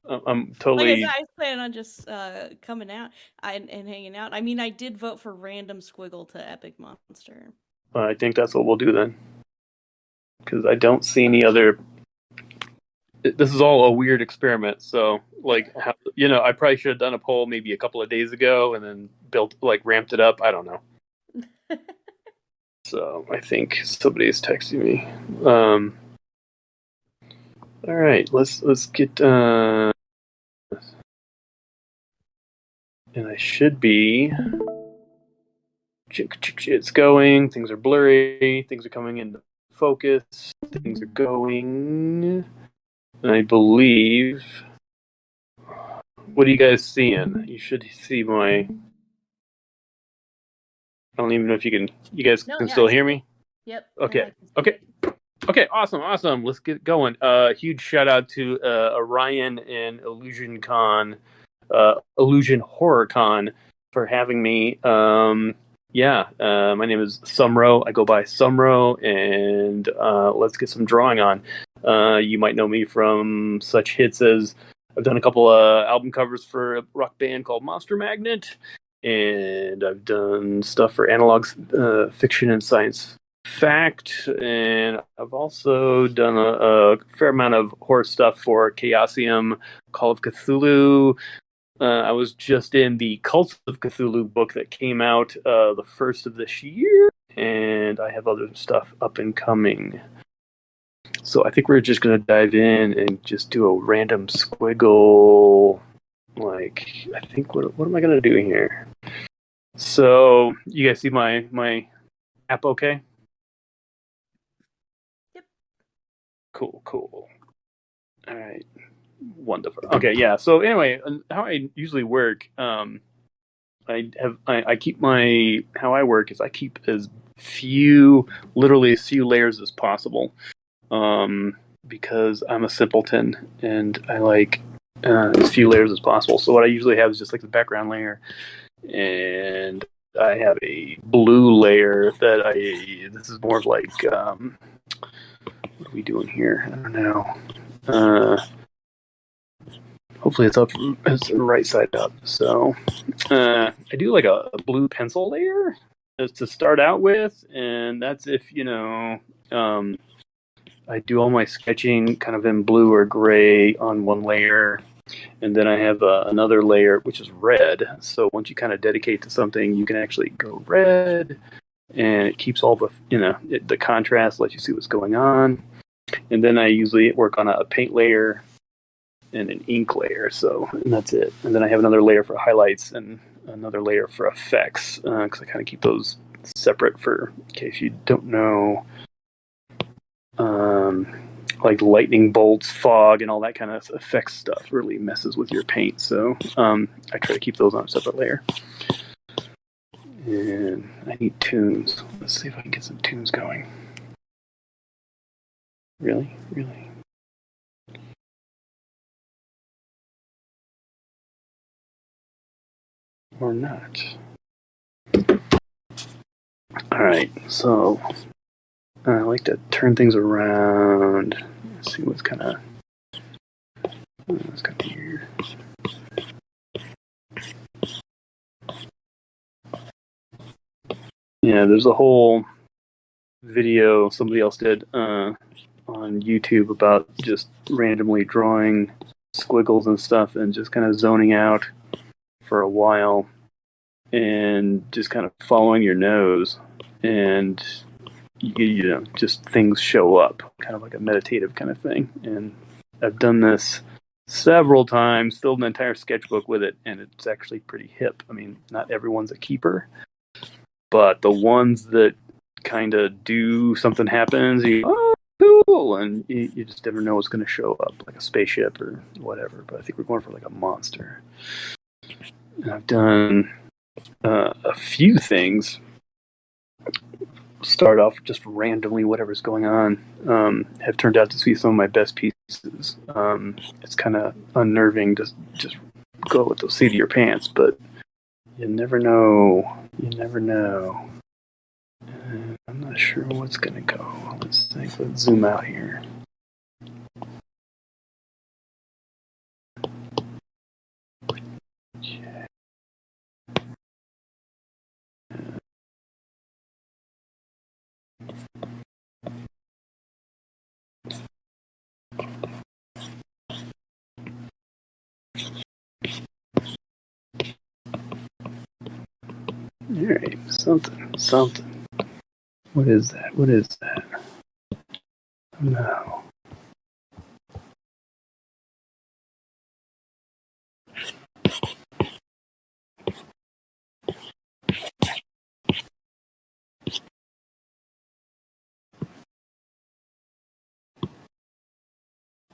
I'm Like I said, totally. I plan on just coming out and hanging out. I mean, I did vote for random squiggle to epic monster. I think that's what we'll do then, because I don't see any other. This is all a weird experiment. So, like, I probably should have done a poll maybe a couple of days ago and then ramped it up. I don't know. So I think somebody's texting me. All right, let's get. And I should be. It's going. Things are blurry. Things are coming into focus. Things are going. And I believe. What are you guys seeing? You should see my. I don't even know if you can. You guys No, can yeah, I still see hear it. me? Yep, and Okay. I can see Okay. it. Okay. Awesome. Let's get going. Huge shout out to Orion and Illusion Con, Illusion Horror Con, for having me. My name is Sumrow. I go by Sumrow, and let's get some drawing on. You might know me from such hits as I've done a couple album covers for a rock band called Monster Magnet, and I've done stuff for analog fiction and science fact, and I've also done a fair amount of horror stuff for Chaosium, Call of Cthulhu. I was just in the Cult of Cthulhu book that came out the first of this year, and I have other stuff up and coming. So I think we're just gonna dive in and just do a random squiggle. I think what am I gonna do here? So you guys see my app? Okay. Yep. Cool. All right. Wonderful. Okay, yeah. So anyway, how I usually work, I keep my how I work is I keep literally as few layers as possible, because I'm a simpleton and I like as few layers as possible. So what I usually have is just like the background layer, and I have a blue layer that this is more of like what are we doing here? I don't know. Hopefully it's right side up. So I do like a blue pencil layer to start out with, and that's if I do all my sketching kind of in blue or gray on one layer, and then I have another layer which is red. So once you kind of dedicate to something, you can actually go red, and it keeps all the contrast, lets you see what's going on. And then I usually work on a paint layer and an ink layer. And that's it. And then I have another layer for highlights and another layer for effects, because I kind of keep those separate for in case you don't know. Like lightning bolts, fog, and all that kind of effects stuff really messes with your paint. So I try to keep those on a separate layer. And I need tunes. Let's see if I can get some tunes going. Really? Or not? All right, so I like to turn things around. Let's see what's kind of weird. Yeah, there's a whole video somebody else did on YouTube about just randomly drawing squiggles and stuff and just kind of zoning out for a while and just kind of following your nose, and just things show up, kind of like a meditative kind of thing. And I've done this several times, filled an entire sketchbook with it, and it's actually pretty hip. I mean, not everyone's a keeper, but the ones that kind of do something happens, cool, and you just never know what's going to show up, like a spaceship or whatever. But I think we're going for like a monster. And I've done a few things. Start off just randomly, whatever's going on. Have turned out to be some of my best pieces. It's kind of unnerving to just go with the seat of your pants, but you never know. I'm not sure what's gonna go. Let's zoom out here. All right, something. What is that? What is that? No.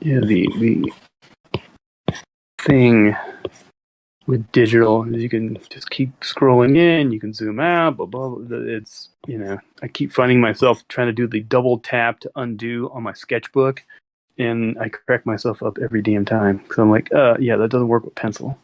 Yeah, the thing with digital is you can just keep scrolling in, you can zoom out, blah, blah, blah. It's, I keep finding myself trying to do the double tap to undo on my sketchbook, and I crack myself up every damn time because I'm like, yeah, that doesn't work with pencil.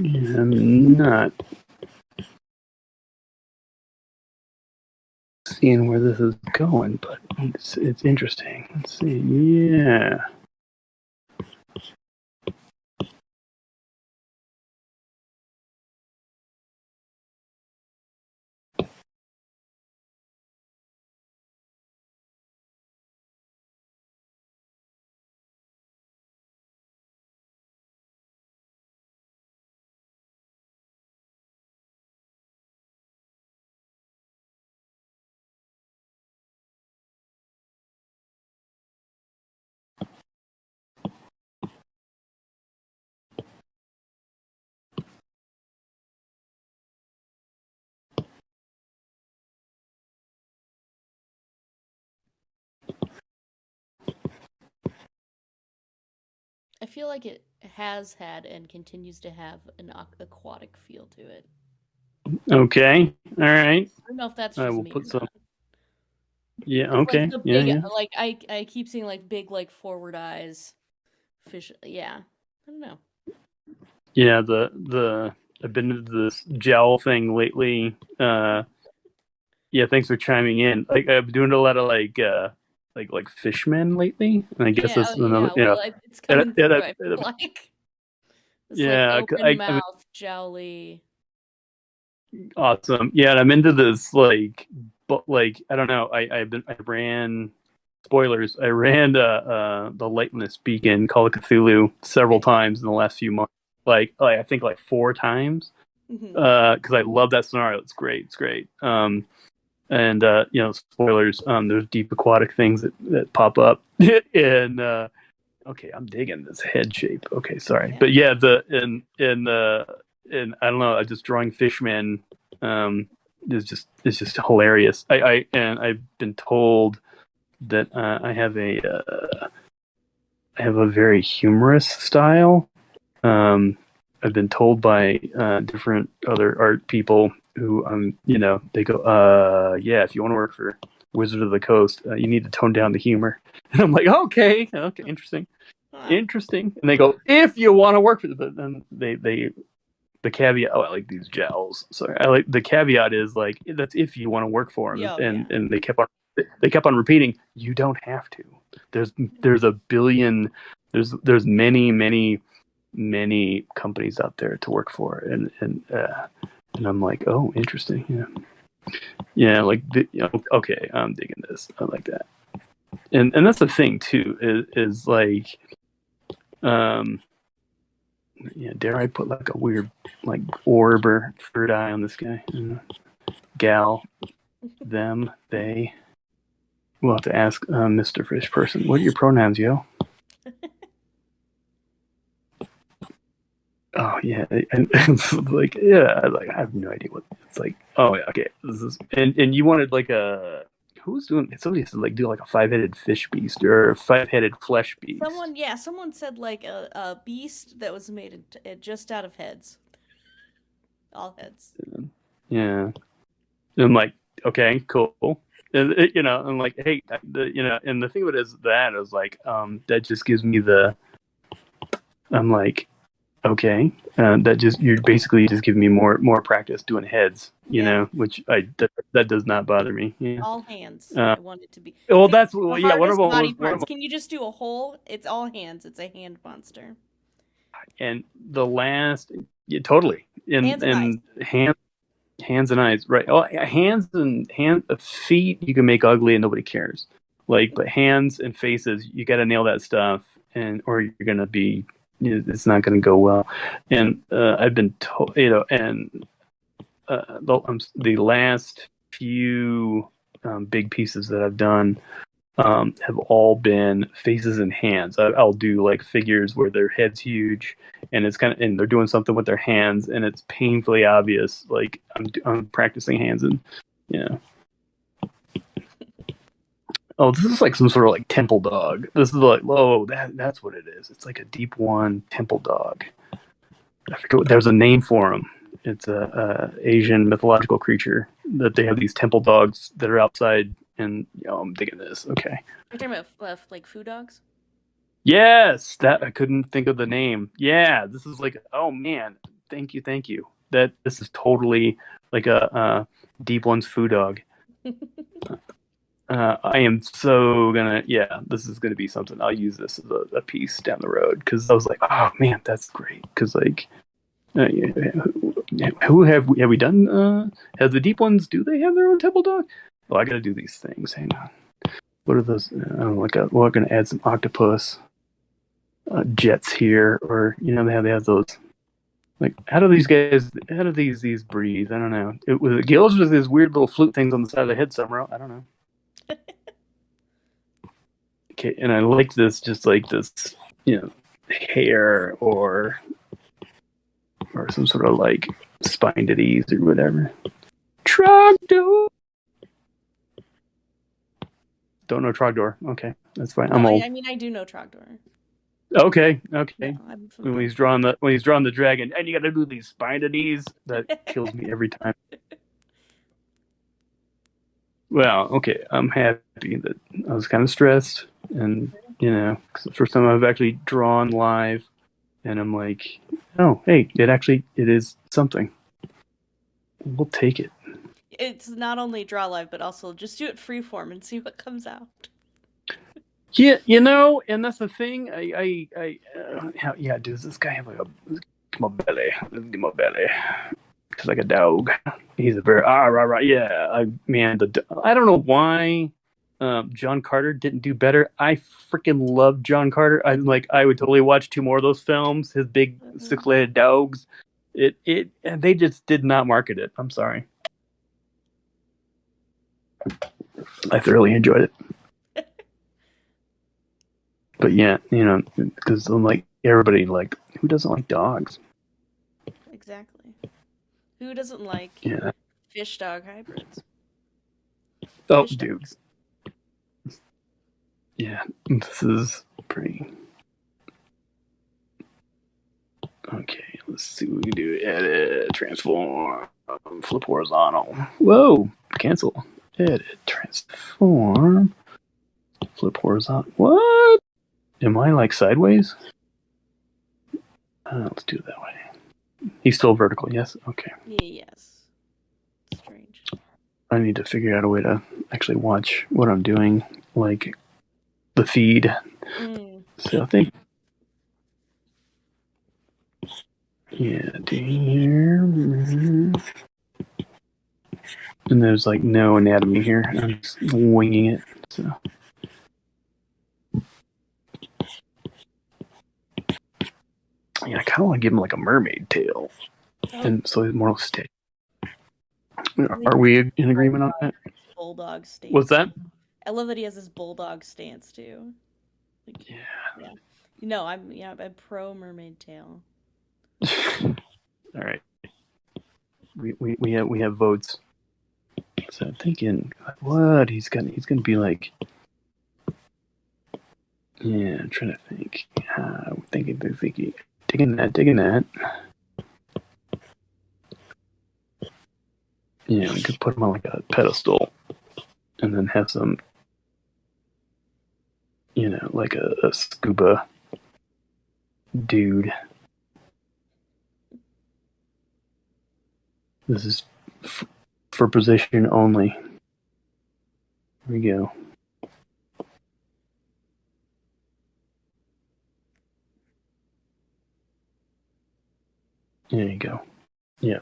Yeah, I'm not seeing where this is going, but it's interesting. Let's see. Yeah. I feel like it has had and continues to have an aquatic feel to it. Okay. All right. I don't know if that's I just will me put or some. not. Yeah. Because like Okay. the Yeah. big, Yeah. like I keep seeing like big like forward eyes, fish. Yeah, I don't know. Yeah. The I've been to this gel thing lately. Yeah. Thanks for chiming in. Like I've been doing a lot of like fishmen lately, and I guess Yeah, that's another. yeah. Well, it's coming Yeah, through. I feel like it's like yeah. open mouth, jowly. Awesome. Yeah, and I'm into this but I don't know. I ran spoilers. I ran the Lightness Beacon Call of Cthulhu several Okay. times in the last few months. I think like 4 times. Hmm. Because I love that scenario. It's great. It's great. And spoilers. There's deep aquatic things that pop up, and okay, I'm digging this head shape. Okay, sorry, Yeah. but yeah, the in I don't know, I just drawing Fishman is just hilarious. And I've been told that I have a very humorous style. Um, I've been told by different other art people who they go, yeah, if you want to work for Wizard of the Coast, you need to tone down the humor. And I'm like, okay, interesting. Huh. interesting. And they go, if you want to work for them, but then the caveat. Oh, I like these gels. Sorry, I like the caveat is like that's if you want to work for them, Yeah, and yeah. they kept on repeating, you don't have to. There's a billion. There's many companies out there to work for, and I'm like, oh, interesting. Yeah, like okay, I'm digging this. I like that, and that's the thing too is like, um, yeah, dare I put like a weird like orb or third eye on this guy? Gal, them, they. We'll have to ask Mr. Fish Person. What are your pronouns, yo? Oh yeah, and it's like yeah, like I have no idea what it's like. Oh yeah, okay. This is and you wanted like a who's doing? Somebody said like do like a 5-headed fish beast or a 5-headed flesh beast. Someone said like a beast that was made just out of heads, all heads. Yeah, and I'm like, okay, cool. And I'm like, hey, and the thing of it is that is like, that just gives me the. I'm like, okay, that just you're basically just giving me more practice doing heads, Yeah, which that does not bother me. Yeah. all hands. Uh, I want it to be. well, See, that's the yeah. One of hardest them body was one of parts. them, Can you just do a hole? It's all hands. It's a hand monster. and the last, yeah, totally, Hands and eyes. and hands and eyes, right? Oh, hands and feet you can make ugly and nobody cares. Like, but hands and faces, you got to nail that stuff, and or you're gonna be, it's not gonna go well. And I've been told, and the last few big pieces that I've done have all been faces and hands. I'll do like figures where their head's huge, and it's and they're doing something with their hands, and it's painfully obvious. Like I'm practicing hands, and yeah. Oh, this is like some sort of like temple dog. This is like, oh, that's what it is. It's like a deep one temple dog. I forget there's a name for him. It's a Asian mythological creature that they have these temple dogs that are outside, and I'm digging this. Okay. You're talking about like food dogs. Yes, that I couldn't think of the name. Yeah, this is like, oh man, thank you. That this is totally like a deep one's food dog. I am so gonna, yeah, this is gonna be something. I'll use this as a piece down the road because I was like, oh man, that's great. Because like, who have we done? Have the deep ones? Do they have their own temple dog? Oh, I gotta do these things. Hang on. What are those? We're gonna add some octopus jets here, or they have those. Like, how do these breathe? I don't know. It was gills with these weird little flute things on the side of the head. Sumrow, I don't know. Okay, and I like this, just like this, hair or some sort of like spine at ease or whatever. Trogdor. Don't know Trogdor. Okay, that's fine. No, I'm old. I mean I do know Trogdor. Okay. Yeah, I'm When familiar. he's drawing the dragon, and you got to do these spine at ease, that kills me every time. Well, okay, I'm happy that I was kind of stressed, and cause the first time I've actually drawn live, and I'm like, oh, hey, it is something. We'll take it. It's not only draw live, but also just do it freeform and see what comes out. Yeah, and that's the thing. Yeah, does this guy have like my belly? Let's get my belly. It's like a dog. He's a very rah. Yeah, I don't know why John Carter didn't do better. I freaking love John Carter. I would totally watch 2 more of those films. His big Mm-hmm. 6-legged dogs. And they just did not market it. I'm sorry. I thoroughly enjoyed it. But yeah, because I'm like everybody like who doesn't like dogs? Exactly. Who doesn't like Yeah. fish dog hybrids? Oh, Fish dude. dogs. Yeah, this is pretty. Okay, let's see what we can do. Edit, transform, flip horizontal. Whoa, cancel. Edit, transform, flip horizontal. What? Am I like sideways? Let's do it that way. He's still vertical, yes? Okay. Yeah, yes. Strange. I need to figure out a way to actually watch what I'm doing, like the feed. So I think, yeah, here. And there's like no anatomy here. I'm just winging it. So. Yeah, I kind of want to give him like a mermaid tail, and so he's more steady. Are we in agreement on that? Bulldog stance. What's that? I love that he has this bulldog stance too. Like, yeah. I'm pro mermaid tail. All right. We have votes. So I'm thinking, what he's gonna be like. Yeah, I'm trying to think. Thinking, digging that. Yeah, we could put him on like a pedestal, and then have some, like a scuba dude. This is for position only. Here we go. There you go. Yeah,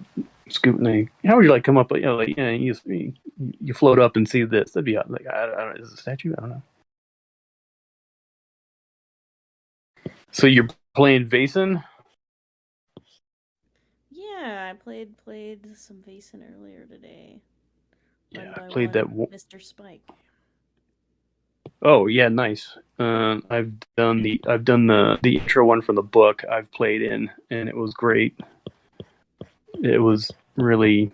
scoop. How would you like come up? You float up and see this. That'd be like I don't know. Is it a statue? I don't know. So you're playing Vaesen? Yeah, I played some Vaesen earlier today. Yeah, I By played that. Mr. Spike. Oh yeah, nice. I've done the intro one from the book. I've played in, and it was great. It was really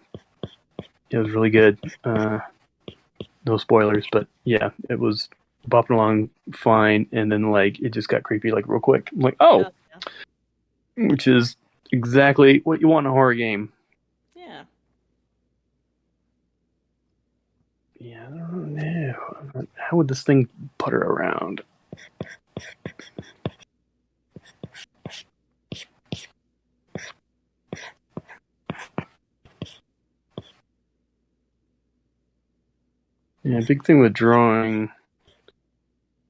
good. No spoilers, but yeah, it was bopping along fine, and then like it just got creepy like real quick. I'm like, oh, yeah. Which is exactly what you want in a horror game. Yeah. Yeah, I don't know. How would this thing putter around? Yeah, big thing with drawing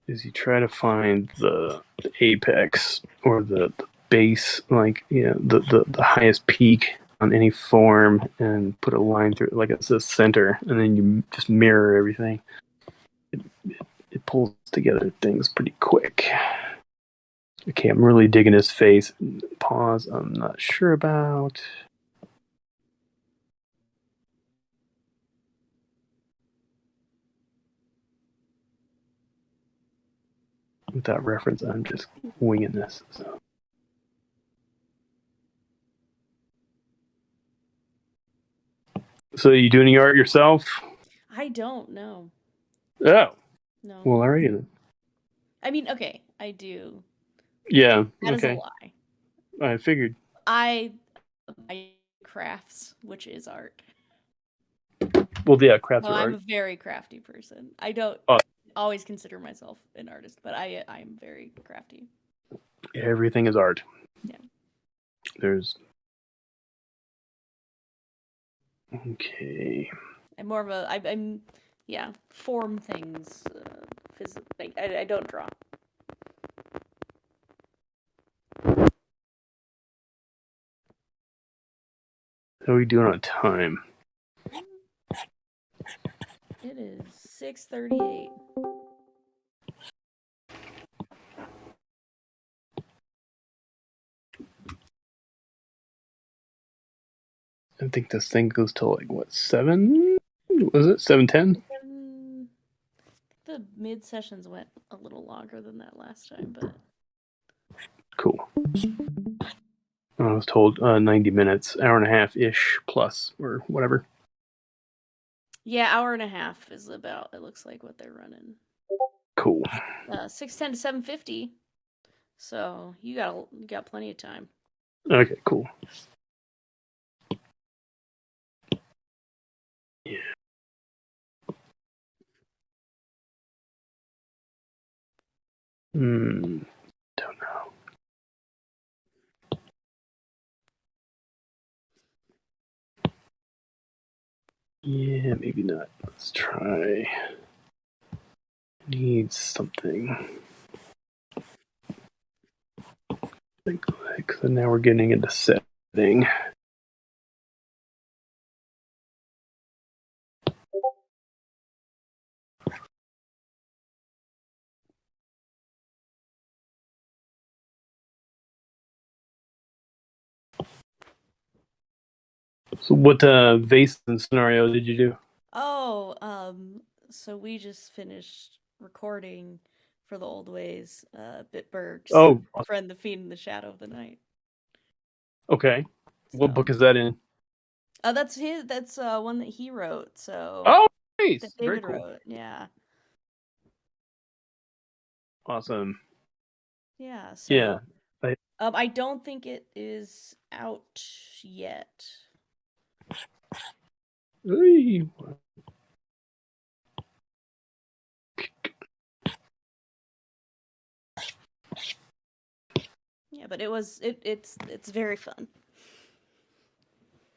is you try to find the apex or the base, like the highest peak on any form, and put a line through it like it's the center, and then you just mirror everything. It pulls together things pretty quick. Okay, I'm really digging his face. Pause. I'm not sure about. Without reference, I'm just winging this. So you doing any art yourself? I don't know. Oh. No. Well, alrighty then. I mean, okay, I do. Yeah. That okay. is a lie. I figured. I crafts, which is art. Well, yeah, crafts are I'm art. a very crafty person. I don't always consider myself an artist, but I'm very crafty. Everything is art. Yeah. There's. Okay. I'm more of a I'm form things. I don't draw. How are we doing on time? It is 6:38. I think this thing goes to like what 7? Was it 7:10? The mid sessions went a little longer than that last time, but cool. I was told 90 minutes, hour and a half ish plus or whatever. Yeah, hour and a half is about. It looks like what they're running. Cool. 6:10 to 7:50. So you got plenty of time. Okay, cool. Yeah. Don't know. Yeah, maybe not. Let's try. Needs something. So now we're getting into setting. So what vase and scenario did you do? Oh, so we just finished recording for the old ways, Bitberg's Oh, Friend the Fiend in the Shadow of the Night. okay. What So book is that in? that's one that he wrote, so Oh, that nice. Very David cool. wrote, yeah. Awesome. Yeah, so Yeah. I, I don't think it is out yet. Yeah, but it's very fun.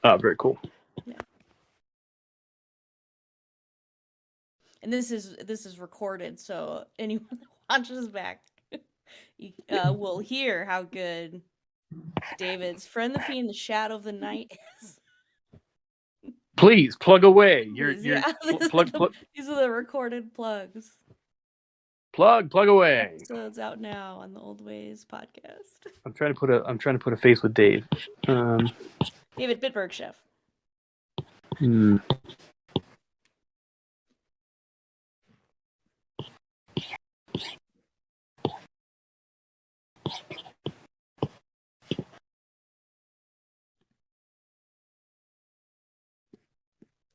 oh, very cool. Yeah. And this is recorded, so anyone that watches back will hear how good David's Friend the Fiend, the Shadow of the Night is. Please plug away. Please, You're yeah, these are the recorded plugs. plug away. Episodes out now on the Old Ways podcast. I'm trying to put a face with Dave. David Bitberg, chef. Hmm.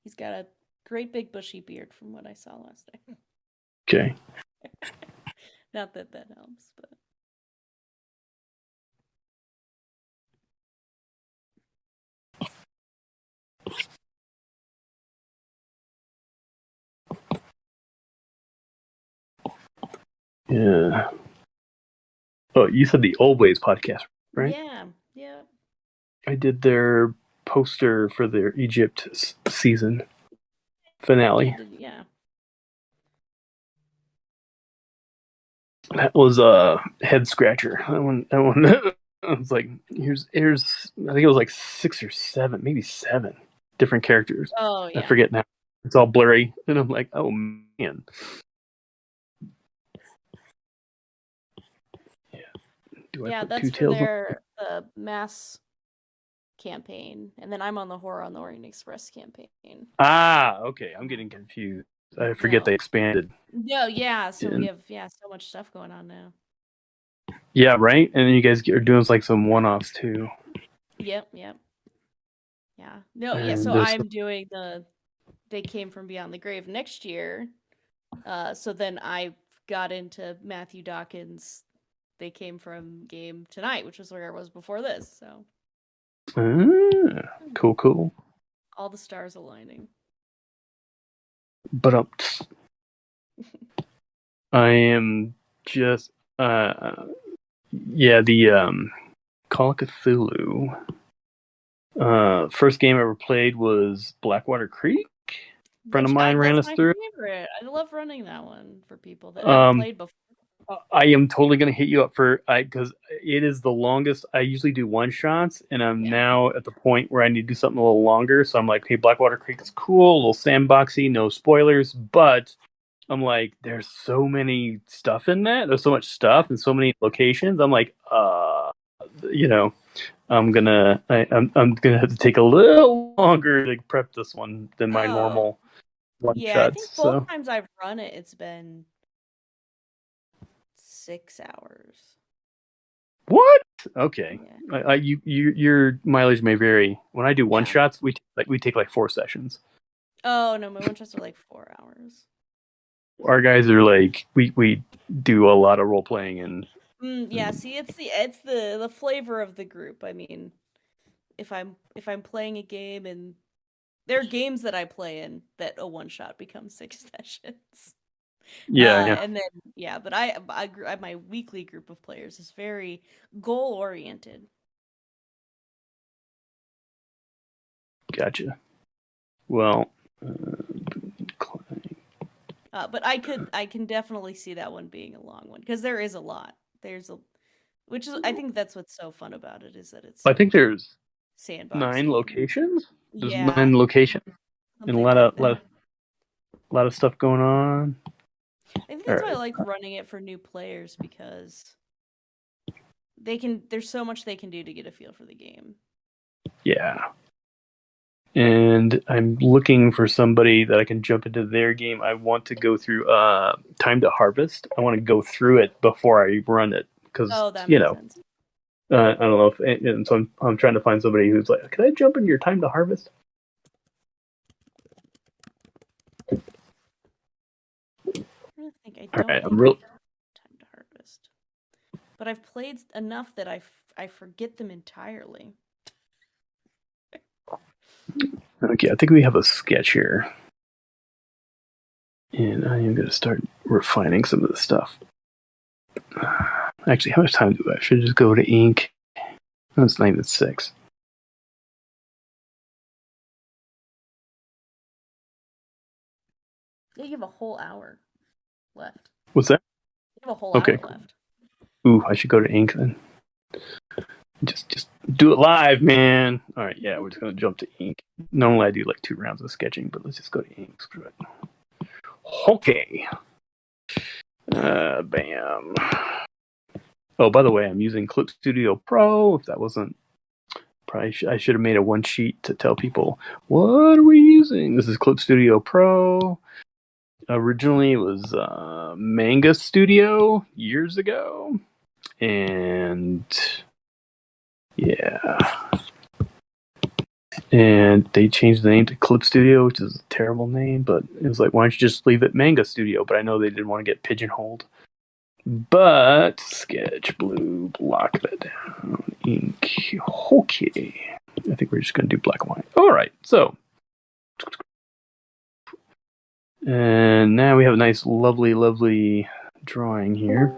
He's got a great big bushy beard from what I saw last time. Okay. Not that that helps, but Yeah. Oh, you said the Old Ways podcast, right? yeah, yeah. I did their poster for their Egypt season Yeah, finale. yeah. That was a head scratcher. That one. I was like, here's. I think it was like 6 or 7, maybe 7 different characters. Oh I yeah. forget now. It's all blurry, and I'm like, oh man. Yeah. Do I Yeah, put that's two for tails on? their mass campaign, and then I'm on the Horror on the Orient Express campaign. Ah, okay. I'm getting confused. I forget No, they expanded. no, yeah. So we And have so much stuff going on now. yeah, right. And then you guys are doing like some one-offs too. Yep, yep, yeah. No, yeah. And So there's I'm doing the They Came from Beyond the Grave next year. So then I got into Matthew Dawkins' They Came from game tonight, which was where I was before this. So cool. all the stars aligning. But I am just yeah, the Call of Cthulhu. First game I ever played was Blackwater Creek. A friend of mine ran That's us my through. favorite. I love running that one for people that haven't Um, played before. I am totally going to hit you up for because it is the longest. I usually do one shots, and I'm Yeah. now at the point where I need to do something a little longer. So I'm like, hey, Blackwater Creek is cool, a little sandboxy, no spoilers, but I'm like, there's so many stuff in that. There's so much stuff and so many locations. I'm like, you know, I'm gonna have to take a little longer to prep this one than my Oh, normal one yeah. I think shots. both So times I've run it, it's been 6 hours. what? Okay, Yeah. your mileage may vary. When I do one Yeah. shots, we take like 4 sessions. Oh no, my one shots are like 4 hours. Our guys are like we do a lot of role playing Yeah. and See, it's the flavor of the group. I mean, if I'm playing a game, and there are games that I play in that a one shot becomes 6 sessions. Yeah. And then but my weekly group of players is very goal oriented. Gotcha. Well, But I can definitely see that one being a long one because there is a lot. There's a which is I think that's what's so fun about it is that it's I sort think of a there's sandbox 9 game. locations. There's Yeah, 9 locations and a something lot like of that. lot of stuff going on. I think All that's why I right. like running it for new players because there's so much they can do to get a feel for the game. Yeah. And I'm looking for somebody that I can jump into their game. I want to go through Time to Harvest. I want to go through it before I run it because Oh, that makes sense. I don't know if and so I'm trying to find somebody who's like, can I jump in your Time to Harvest? I All don't right, think I'm I real. Time to Harvest. But I've played enough that I forget them entirely. Okay, I think we have a sketch here, and I am going to start refining some of the stuff. Actually, how much time do I? I should just go to ink. No, it's not even 6. Yeah, you have a whole hour left. What's that? You have a whole Okay, hour cool. left. Ooh, I should go to ink then. Just do it live, man. All right, yeah, we're just gonna jump to ink. Normally I do like 2 rounds of sketching, but let's just go to ink. Screw it. Okay. Bam. Oh, by the way, I'm using Clip Studio Pro. If that wasn't, probably I should have made a one sheet to tell people what are we using. This is Clip Studio Pro. Originally, it was Manga Studio years ago, and yeah, and they changed the name to Clip Studio, which is a terrible name. But it was like, why don't you just leave it Manga Studio? But I know they didn't want to get pigeonholed. But sketch blue, block that down, ink. Okay, I think we're just gonna do black and white. All right, so and now we have a nice, lovely drawing here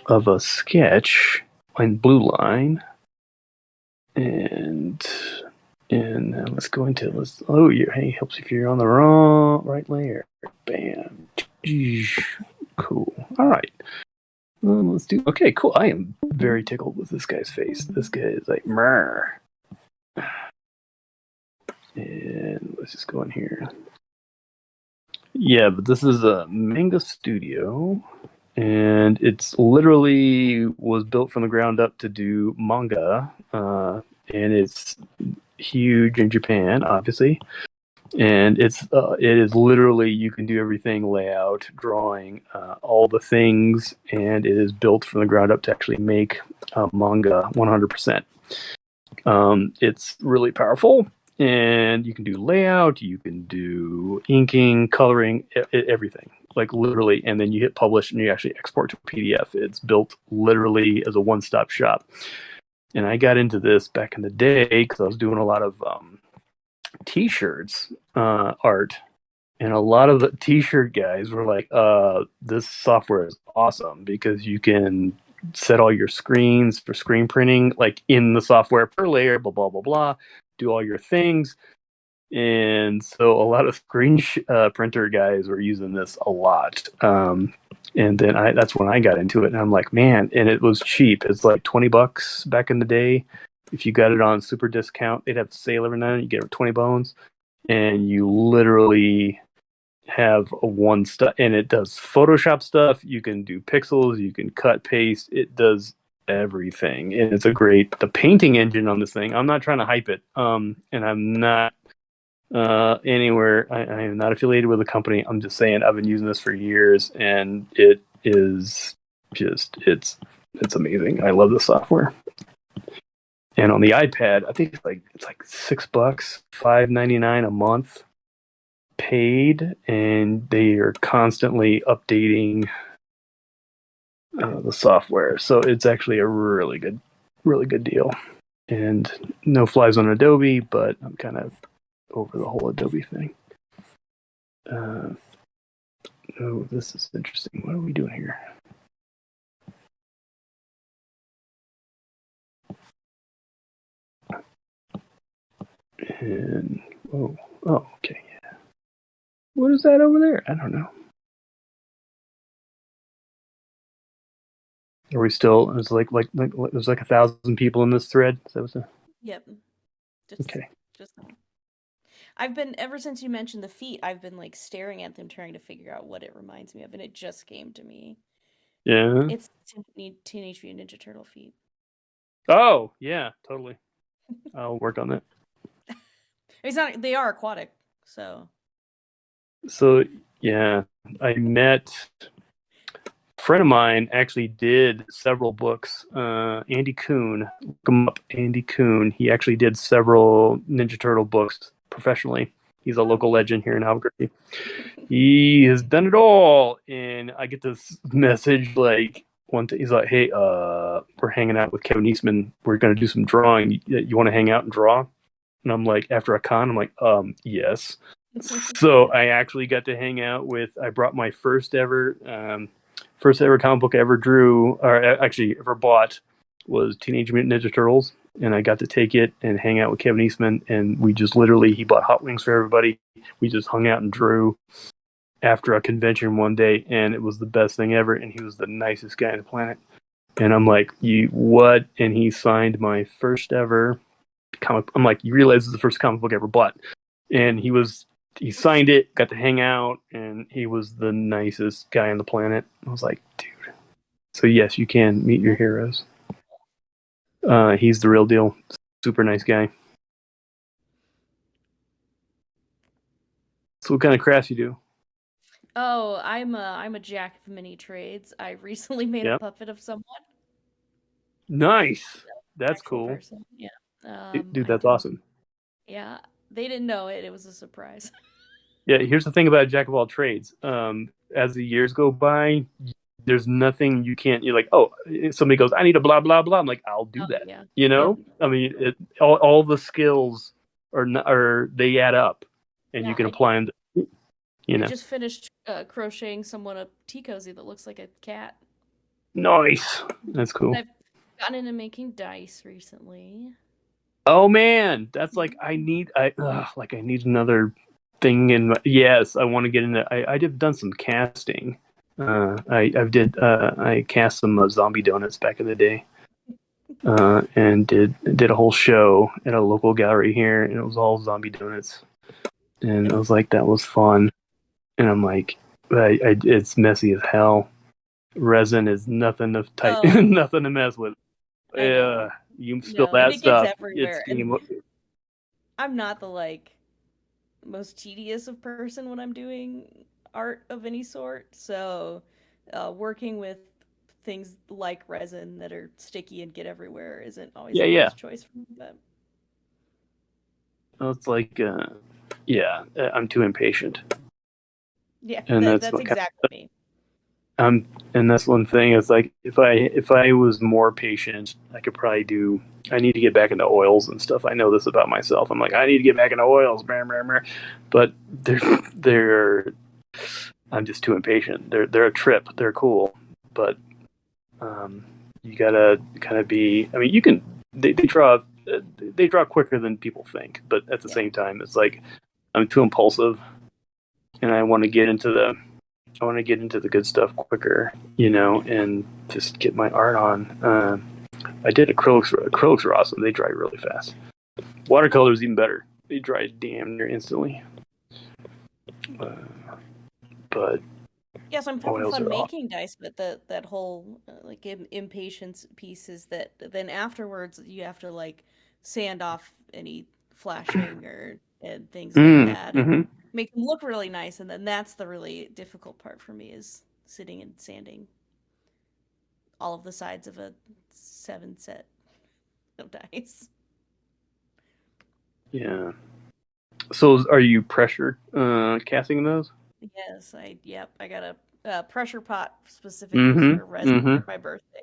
of a sketch in blue line, and let's go into hey, helps if you're on the right layer. Bam, cool. All right. Let's do. Okay, cool. I am very tickled with this guy's face. This guy is like, Mrr. And let's just go in here. Yeah, but this is a Manga Studio, and it's literally was built from the ground up to do manga, and it's huge in Japan, obviously. And it is literally, you can do everything, layout, drawing, all the things, and it is built from the ground up to actually make manga 100%. It's really powerful, and you can do layout, you can do inking, coloring, everything, like literally. And then you hit publish, and you actually export to a PDF. It's built literally as a one-stop shop. And I got into this back in the day because I was doing a lot of T-shirts art, and a lot of the T-shirt guys were like, "This software is awesome because you can set all your screens for screen printing, like in the software per layer, blah blah blah blah, do all your things." And so a lot of screen printer guys were using this a lot. And then that's when I got into it, and I'm like, man, and it was cheap. It's like $20 back in the day. If you got it on super discount, they'd have a sale every night. You get 20 bones, and you literally have a one stuff, and it does Photoshop stuff. You can do pixels, you can cut, paste. It does everything, and it's a great the painting engine on this thing. I'm not trying to hype it, and I'm not anywhere. I am not affiliated with a company. I'm just saying I've been using this for years, and it is just it's amazing. I love the software. And on the iPad, I think it's like $6, $5.99 a month paid, and they are constantly updating the software. So it's actually a really good deal. And no flies on Adobe, but I'm kind of over the whole Adobe thing. Oh, this is interesting. What are we doing here? And oh, okay, yeah. What is that over there? I don't know. Are we still? It was like there's like 1,000 people in this thread. So that was Yep. Just okay. just I've been ever since you mentioned the feet, I've been like staring at them trying to figure out what it reminds me of, and it just came to me. Yeah. It's Teenage Mutant Ninja Turtle feet. Oh, yeah, totally. I'll work on that. It's not they are aquatic, so So yeah, I met a friend of mine actually did several books. Andy Kuhn, look him up. Andy Kuhn. He actually did several Ninja Turtle books professionally. He's a oh local neat. legend here in Albuquerque. He has done it all, and I get this message like one day. He's like, "Hey, we're hanging out with Kevin Eastman. We're gonna do some drawing. You want to hang out and draw?" And I'm like, after a con, I'm like, yes. So I actually got to hang out with. I brought my first ever comic book I ever drew, or actually ever bought, was Teenage Mutant Ninja Turtles, and I got to take it and hang out with Kevin Eastman, and we just literally he bought hot wings for everybody. We just hung out and drew after a convention one day, and it was the best thing ever. And he was the nicest guy on the planet. And I'm like, you what? And he signed my first ever comic. I'm like, you realize this is the first comic book I ever bought? And he signed it, got to hang out, and he was the nicest guy on the planet. I was like, dude. So yes, you can meet your heroes. He's the real deal. Super nice guy. So what kind of crafts you do? Oh, I'm a jack of many trades. I recently made a Yep. puppet of someone. Nice. That's Actual cool. person. Yeah. Dude, I that's can awesome. yeah. They didn't know it. It was a surprise. Yeah, here's the thing about Jack of all trades. As the years go by, there's nothing you can't. You're like, oh, somebody goes, I need a blah blah blah. I'm like, I'll do Oh that. yeah. You Yep. know, I mean, all the skills are they add up, and you Yeah, can apply them. To, you I know, just finished crocheting someone a tea cozy that looks like a cat. nice. That's And cool. I've gotten into making dice recently. Oh man, that's like Mhm. I need another thing in my, yes, I want to get into I did done some casting. I cast some zombie donuts back in the day. And did a whole show at a local gallery here, and it was all zombie donuts. And I was like, that was fun. And I'm like, it's messy as hell. Resin is nothing to tight, Oh, nothing to mess with. I know. You spill No, and that it gets stuff, it's everywhere. And game. I'm not the like most tedious of person when I'm doing art of any sort. So, working with things like resin that are sticky and get everywhere isn't always Yeah, the yeah. best choice for me. But It's like, yeah, I'm too impatient, yeah, and that's that's what kind exactly me. of, and that's one thing. It's like if I was more patient, I could probably do. I need to get back into oils and stuff. I know this about myself. I'm like, I need to get back into oils, but they're they're. I'm just too impatient. They're a trip. They're cool, but um, you gotta kind of be. I mean, you can. They draw quicker than people think, but at the Yeah. same time, it's like I'm too impulsive, and I want to get into the good stuff quicker, you know, and just get my art on. I did acrylics. Acrylics are awesome. They dry really fast. Watercolors even better. They dry damn near instantly. Uh, but Yes, I'm having oils fun are awesome. making dice, but that whole like impatience piece is that then afterwards you have to like sand off any flashing or and things like that and Mm-hmm. make them look really nice, and then that's the really difficult part for me is sitting and sanding all of the sides of a 7 set of dice. Yeah. So are you pressure casting those? Yes, I got a pressure pot specifically for Mm-hmm. resin Mm-hmm. for my birthday.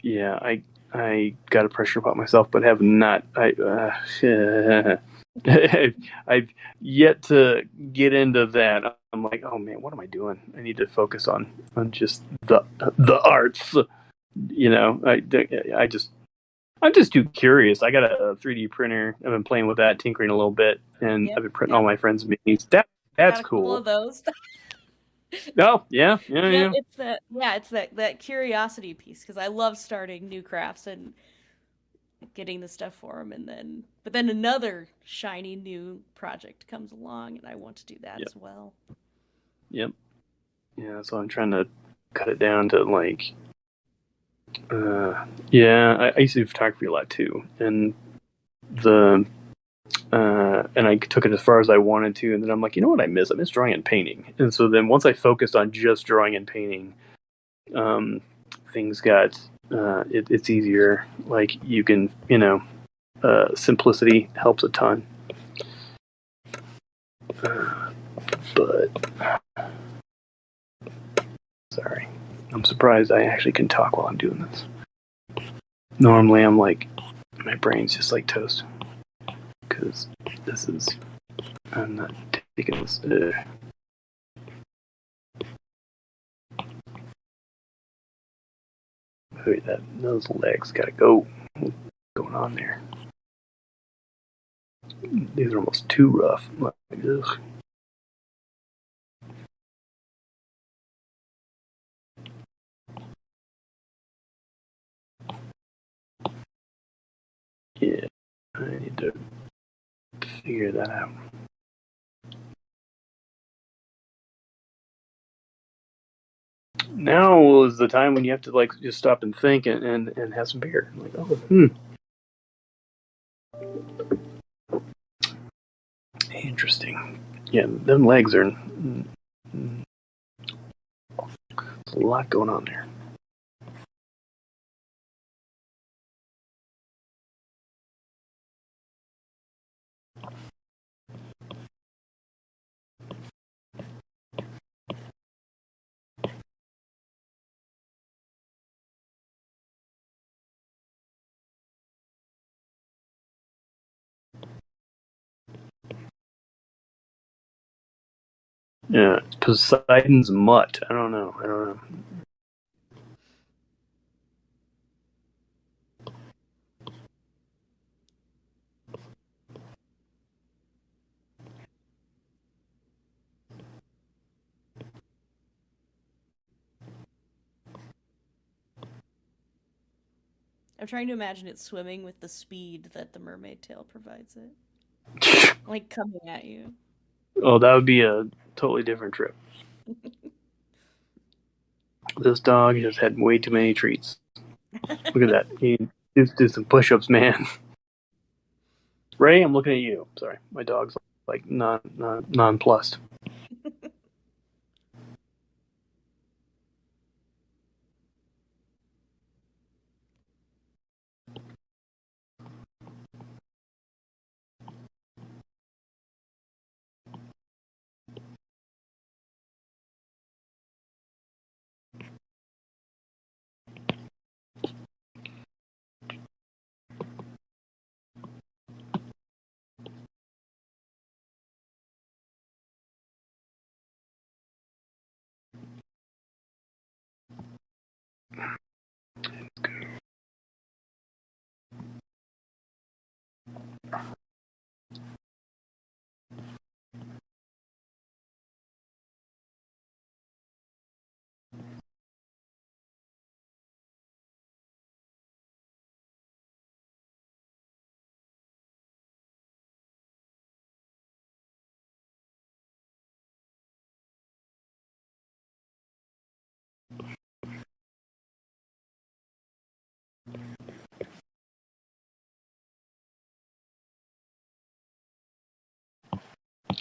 Yeah, I got a pressure pot myself, but have not. I've yet to get into that. I'm like, oh man, what am I doing? I need to focus on just the arts. You know, I just I'm just too curious. I got a 3D printer. I've been playing with that, tinkering a little bit, and Yep, I've been printing all yep. my friends' minis. That's Got a couple cool. of those. Oh yeah, yeah, Yep, yeah, it's that curiosity piece because I love starting new crafts and getting the stuff for them, and then another shiny new project comes along, and I want to do that yep, as well. yep, yeah. So I'm trying to cut it down to like, yeah. I used to do photography a lot too, and the and I took it as far as I wanted to, and then I'm like, you know what I miss? I miss drawing and painting. And so then once I focused on just drawing and painting, um, things got it's easier. Like you can, simplicity helps a ton. But sorry, I'm surprised I actually can talk while I'm doing this. Normally, I'm like, my brain's just like toast because this is I'm not taking this. That those legs gotta go. What's going on there? These are almost too rough. Like, ugh. Yeah, I need to figure that out. Now is the time when you have to like just stop and think and have some beer. Like, oh, interesting. Yeah, them legs are. There's a lot going on there. Yeah, Poseidon's mutt. I don't know. I don't know. I'm trying to imagine it swimming with the speed that the mermaid tail provides it, like coming at you. Oh, that would be a totally different trip. This dog has had way too many treats. Look at that. He just did some push-ups, man. Ray, I'm looking at you. Sorry, my dog's like nonplussed.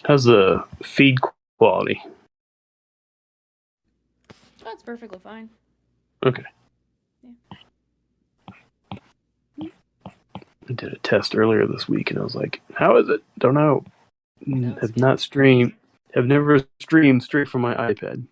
How's the feed quality? Oh, it's perfectly fine. Okay. Yeah. I did a test earlier this week, and I was like, "How is it? Don't know. No, it's Have good. not streamed. Have never streamed straight from my iPad."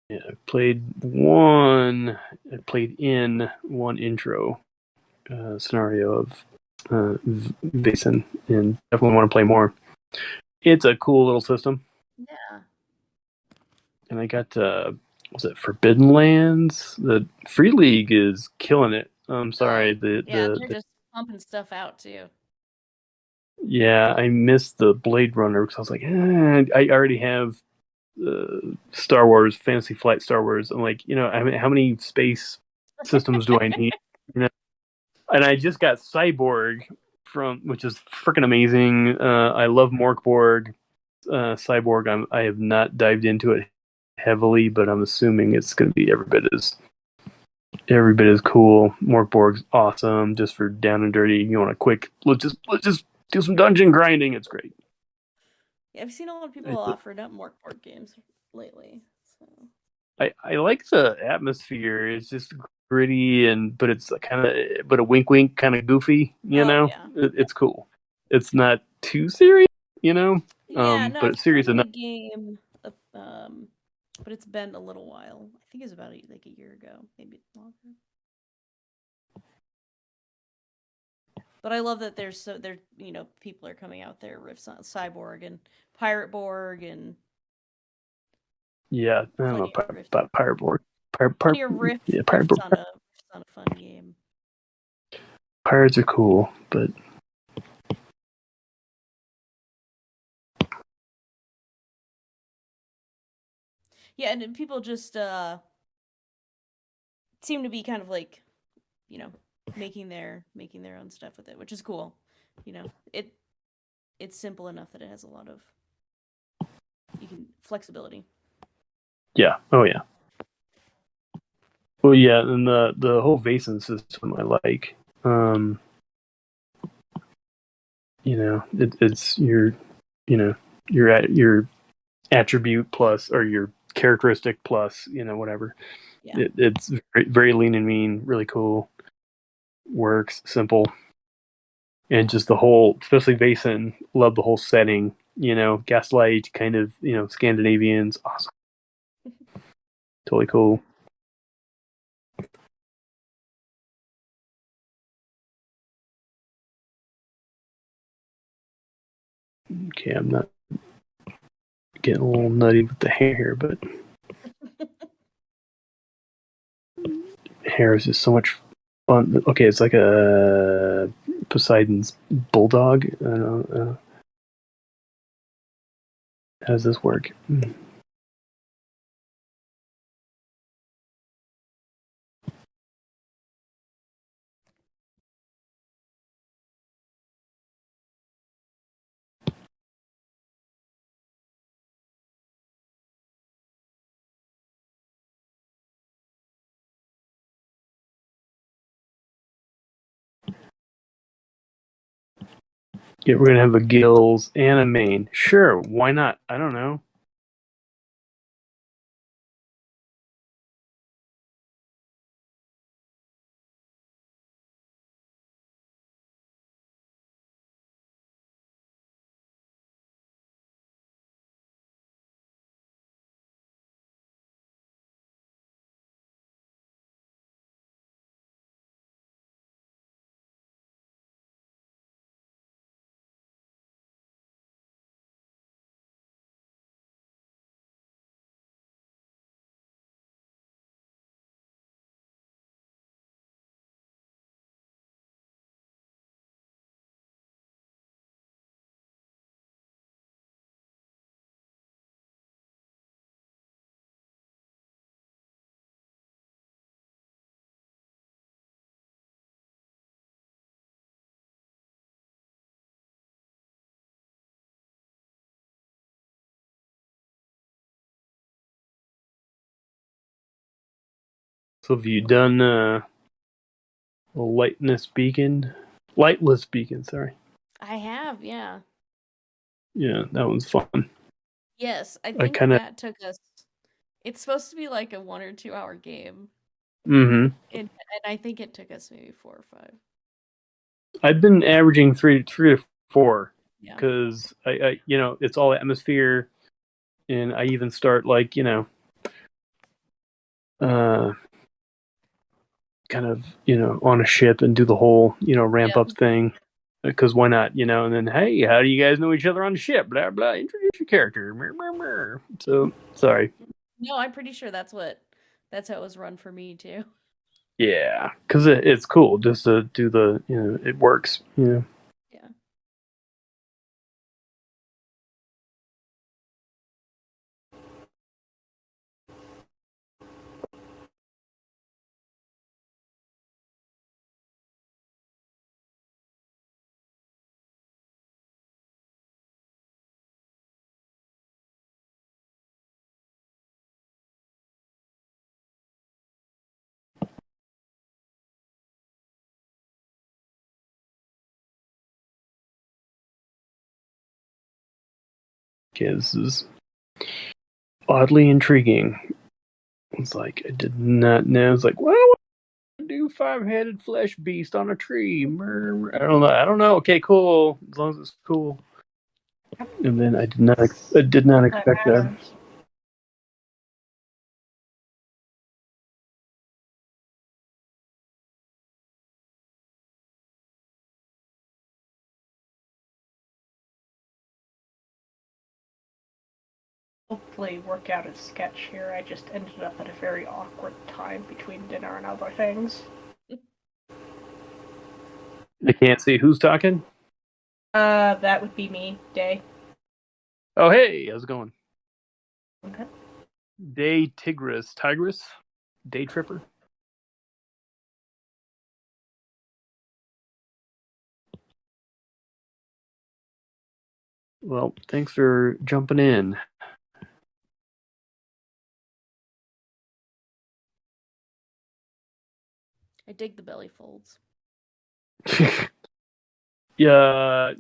Yeah, I played one. I played in one intro scenario of Vaesen, and definitely want to play more. It's a cool little system. Yeah. And I got was it Forbidden Lands? The Free League is killing it. I'm sorry, Oh, yeah, they're just pumping stuff out too. yeah, I missed the Blade Runner because I was like, I already have Star Wars, Fantasy Flight Star Wars. I'm like, I mean, how many space systems do I need? You know, and I just got Cyborg from, which is freaking amazing. I love Morkborg. Cyborg, I have not dived into it heavily, but I'm assuming it's going to be every bit as cool. Morkborg's awesome, just for down and dirty. You want a quick let's just do some dungeon grinding. It's great. Yeah, I've seen a lot of people offering up more board games lately. So I like the atmosphere. It's just gritty but it's kind of but a wink wink kind of goofy. oh yeah. It's cool. It's not too serious. Yeah, no, But I've it's serious played the enough. game, but it's been a little while. I think it's about like a year ago, maybe longer. But I love that people are coming out there riffs on Cyborg and Pirate Borg and Yeah, I don't know plenty of riffs, about Pirate Board. plenty of Yeah, Pirate riffs Board. on a fun game. Pirates are cool, but Yeah, and people just seem to be kind of like, you know, making their own stuff with it, which is cool. You know, it's simple enough that it has a lot of you can flexibility. yeah, oh yeah. Well, yeah, and the whole Vason system I like. Um, it's you know, your attribute plus or your characteristic plus, whatever. Yeah. It's very, very lean and mean, really cool, works, simple, and just the whole, especially Vason, love the whole setting. Gaslight, kind of, Scandinavians, awesome, totally cool. Okay, I'm not getting a little nutty with the hair here, but hair is just so much fun. Okay, it's like a Poseidon's bulldog. I don't know. How does this work? Yeah, we're gonna have a gills and a mane. Sure, why not? I don't know. So have you done lightness beacon? Lightless beacon, sorry. I have, yeah. Yeah, that one's fun. Yes, I I think kind of. that took us. It's supposed to be like a 1 or 2 hour game, Mm-hmm. and I think it took us maybe 4 or 5. I've been averaging three to four Yeah. because it's all atmosphere, and I even start like uh, kind of, on a ship and do the whole, ramp up Yep. thing. Because why not, And then, hey, how do you guys know each other on the ship? Blah blah. Introduce your character. So sorry. No, I'm pretty sure that's how it was run for me too. Yeah, because it's cool just to do the, it works. Yeah. Okay, this is oddly intriguing. It's like I did not know. It's like, well, do five-headed flesh beast on a tree. I don't know. I don't know. Okay, cool. As long as it's cool. And then I did not expect that. Hopefully work out a sketch here. I just ended up at a very awkward time between dinner and other things. I can't see who's talking. That would be me, Day. Oh, hey, how's it going? Okay. Day Tigris, Day Tripper. Well, thanks for jumping in. I dig the belly folds. Yeah,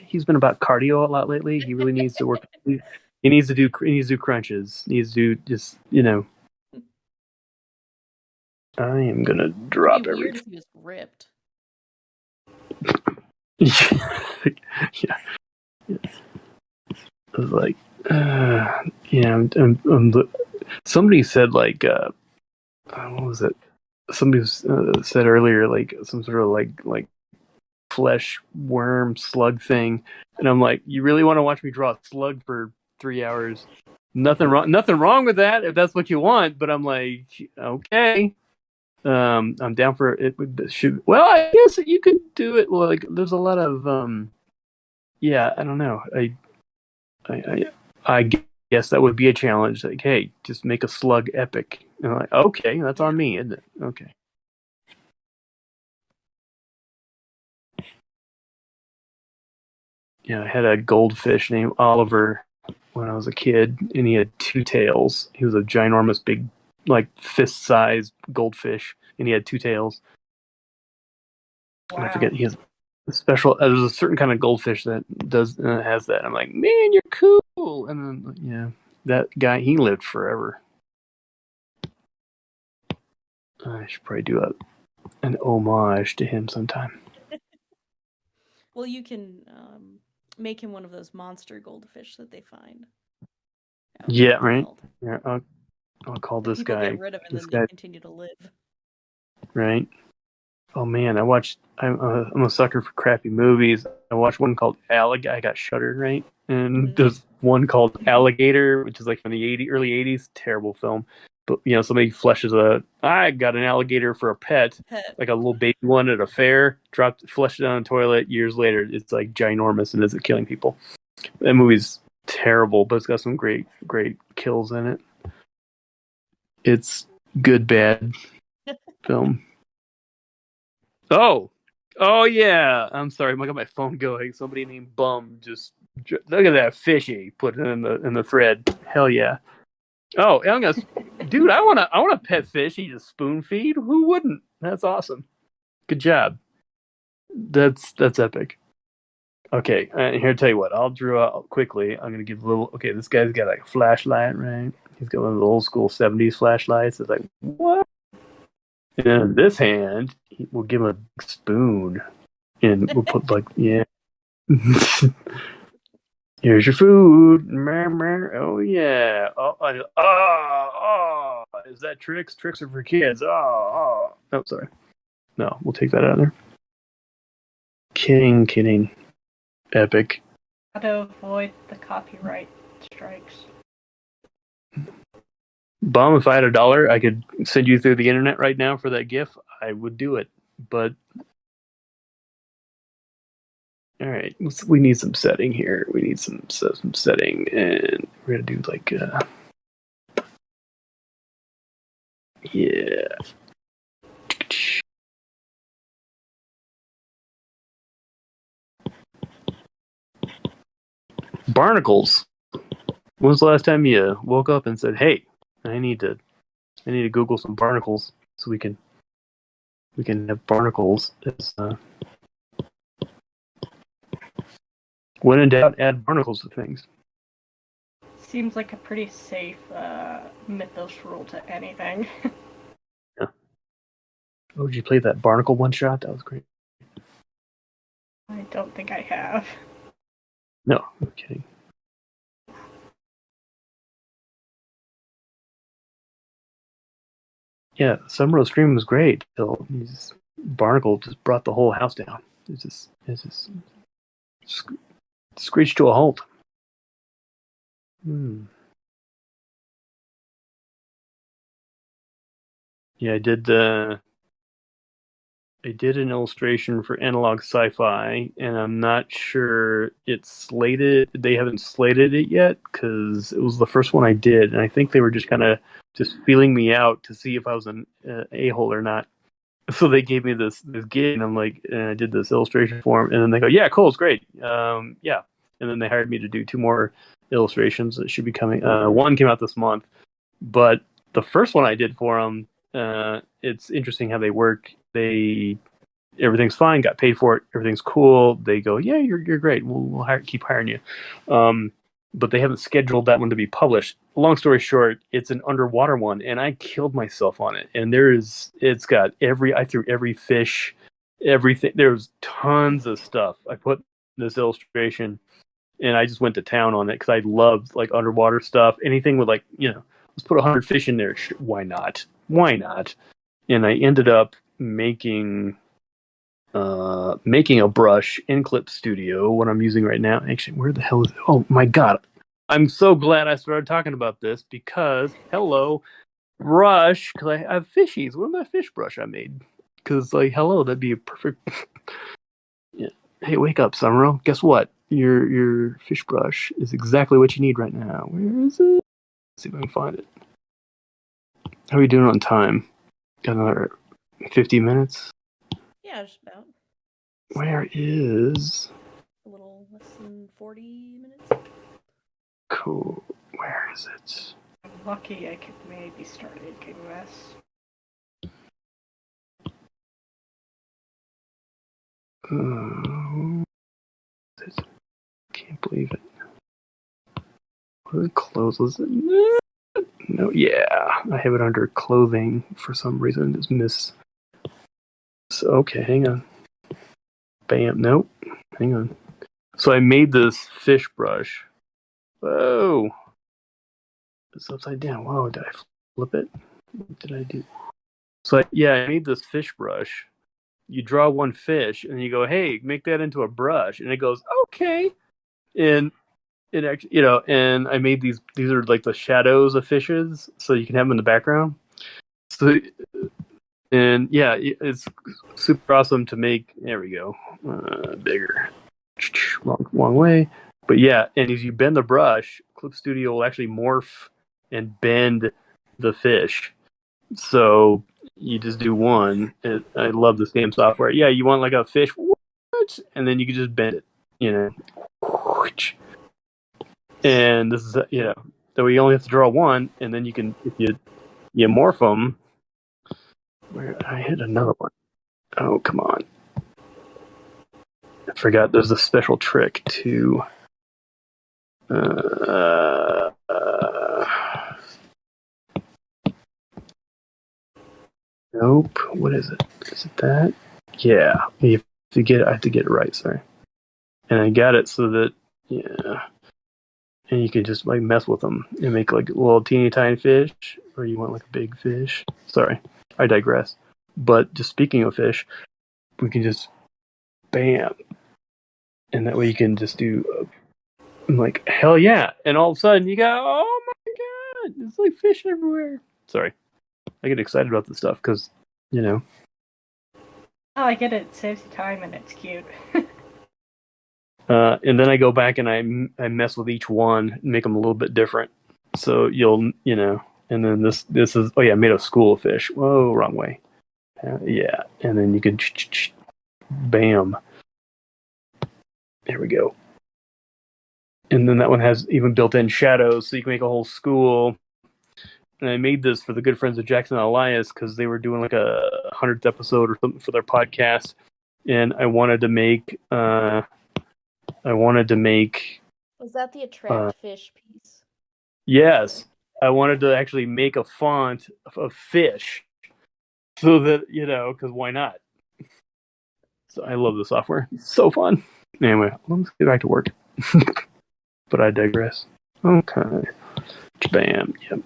he's been about cardio a lot lately. He really needs to work. He needs to do crunches. He needs to do just, I am gonna It'd be drop weird everything. if he was ripped. Yeah. I was like, yeah, somebody said like, what was it? Somebody said earlier like some sort of like flesh worm slug thing, and I'm like, you really want to watch me draw a slug for 3 hours? Nothing wrong with that if that's what you want. But I'm like, okay, I'm down for it. Well, I guess you could do it. Well, like, there's a lot of yeah, I don't know. I, I guess that would be a challenge. Like, hey, just make a slug epic. And I'm like, okay, that's on me, isn't it? Okay. Yeah, I had a goldfish named Oliver when I was a kid, and he had two tails. He was a ginormous, big, like fist-sized goldfish, and he had two tails. Wow. And I forget he has a special. There's a certain kind of goldfish that does has that. I'm like, man, you're cool. And then yeah, that guy, he lived forever. I should probably do an homage to him sometime. Well, you can make him one of those monster goldfish that they find. Yeah, right. Yeah, I'll call That this people get guy. rid of and This then they guy, continue to live. right? Oh man, I'm a sucker for crappy movies. I watched one called Alligator. I got Shudder, right? And Mm-hmm. there's one called Alligator, which is like from the early '80s, terrible film. But somebody fleshes I got an alligator for a pet, Pet. like a little baby one at a fair. Flushed it down the toilet. Years later, it's like ginormous and isn't killing people. That movie's terrible, but it's got some great kills in it. It's good bad film. Oh, oh yeah. I'm sorry. I got my phone going. Somebody named Bum just look at that fishy. Put it in the thread. Hell yeah. Oh, dude. I want a pet fish. He just spoon feed. Who wouldn't? That's awesome. Good job. That's epic. Okay, here. Tell you what. I'll draw out quickly. I'm gonna give a little. Okay, this guy's got like a flashlight, right? He's got one of the old school '70s flashlights. It's like what? And then in this hand, we'll give him a spoon, and we'll put like yeah. Here's your food. Oh yeah. Is that tricks? Tricks are for kids. Oh. Oh, sorry. No, we'll take that out of there. Kidding. Epic. How to avoid the copyright strikes. Bomb, if I had $1, I could send you through the internet right now for that GIF. I would do it. But all right, we need some setting here. We need some setting, and we're gonna do like yeah. Barnacles. When was the last time you woke up and said, "Hey, I need to Google some barnacles so we can have barnacles." As, when in doubt, add barnacles to things. Seems like a pretty safe mythos rule to anything. Yeah. Oh, did you play that barnacle one shot? That was great. I don't think I have. No, I'm kidding. Yeah, Sumrow stream was great till these barnacle just brought the whole house down. It just screeched to a halt. Yeah, I did an illustration for Analog Sci-Fi, and I'm not sure it's slated. They haven't slated it yet because it was the first one I did, and I think they were just kind of just feeling me out to see if I was an a-hole or not. So they gave me this gig, and I'm like, and I did this illustration for them, and then they go, "Yeah, cool, it's great, yeah." And then they hired me to do 2 more illustrations that should be coming. One came out this month, but the first one I did for them, it's interesting how they work. Everything's fine, got paid for it, everything's cool. They go, "Yeah, you're great. We'll keep hiring you." But they haven't scheduled that one to be published. Long story short, it's an underwater one, and I killed myself on it. And it's got I threw every fish, everything. There's tons of stuff I put in this illustration, and I just went to town on it because I loved like underwater stuff. Anything with like, let's put 100 fish in there. Why not? And I ended up making a brush in Clip Studio, what I'm using right now. Actually, where the hell is it? Oh my god. I'm so glad I started talking about this because, hello, brush, because I have fishies. What my fish brush I made? Because, like, hello, that'd be a perfect... Yeah. Hey, wake up, Sumrow. Guess what? Your fish brush is exactly what you need right now. Where is it? Let's see if I can find it. How are we doing on time? Got another 50 minutes? Yeah, just about. Where is... A little less than 40 minutes. Cool. Where is it? I'm lucky I could maybe start making this. Can't believe it. What it closes it? No, yeah. I have it under clothing for some reason. Just miss. So, okay, hang on. Bam. Nope. Hang on. So I made this fish brush. Whoa. It's upside down. Whoa, did I flip it? What did I do? So, I made this fish brush. You draw one fish, and you go, hey, make that into a brush. And it goes, okay. And it actually, and I made these are like the shadows of fishes, so you can have them in the background. So, and yeah, it's super awesome to make. There we go. Bigger. Wrong way. But yeah, and as you bend the brush, Clip Studio will actually morph and bend the fish. So you just do one. I love this game software. Yeah, you want like a fish, what? And then you can just bend it, And this is, so we only have to draw one, and then you can, if you morph them. Where I hit another one. Oh, come on. I forgot there's a special trick to nope. What is it? Is it that? Yeah. I have to get it right, sorry. And I got it so that and you can just like mess with them and make like little teeny tiny fish, or you want like a big fish. Sorry, I digress. But just speaking of fish, we can just bam, and that way you can just do like hell yeah, and all of a sudden you go, oh my god, there's like fish everywhere. Sorry, I get excited about this stuff because you know. Oh, I get it. It saves you time and it's cute. And then I go back and I mess with each one and make them a little bit different. So you'll, and then this is, oh yeah, made of school of fish. Whoa, wrong way. Yeah. And then you can, bam. There we go. And then that one has even built-in shadows, so you can make a whole school. And I made this for the good friends of Jackson and Elias because they were doing like a 100th episode or something for their podcast. And I wanted to make, Was that the attract fish piece? Yes, I wanted to actually make a font of fish, so that because why not? So I love the software; it's so fun. Anyway, let's get back to work. But I digress. Okay, bam, yep.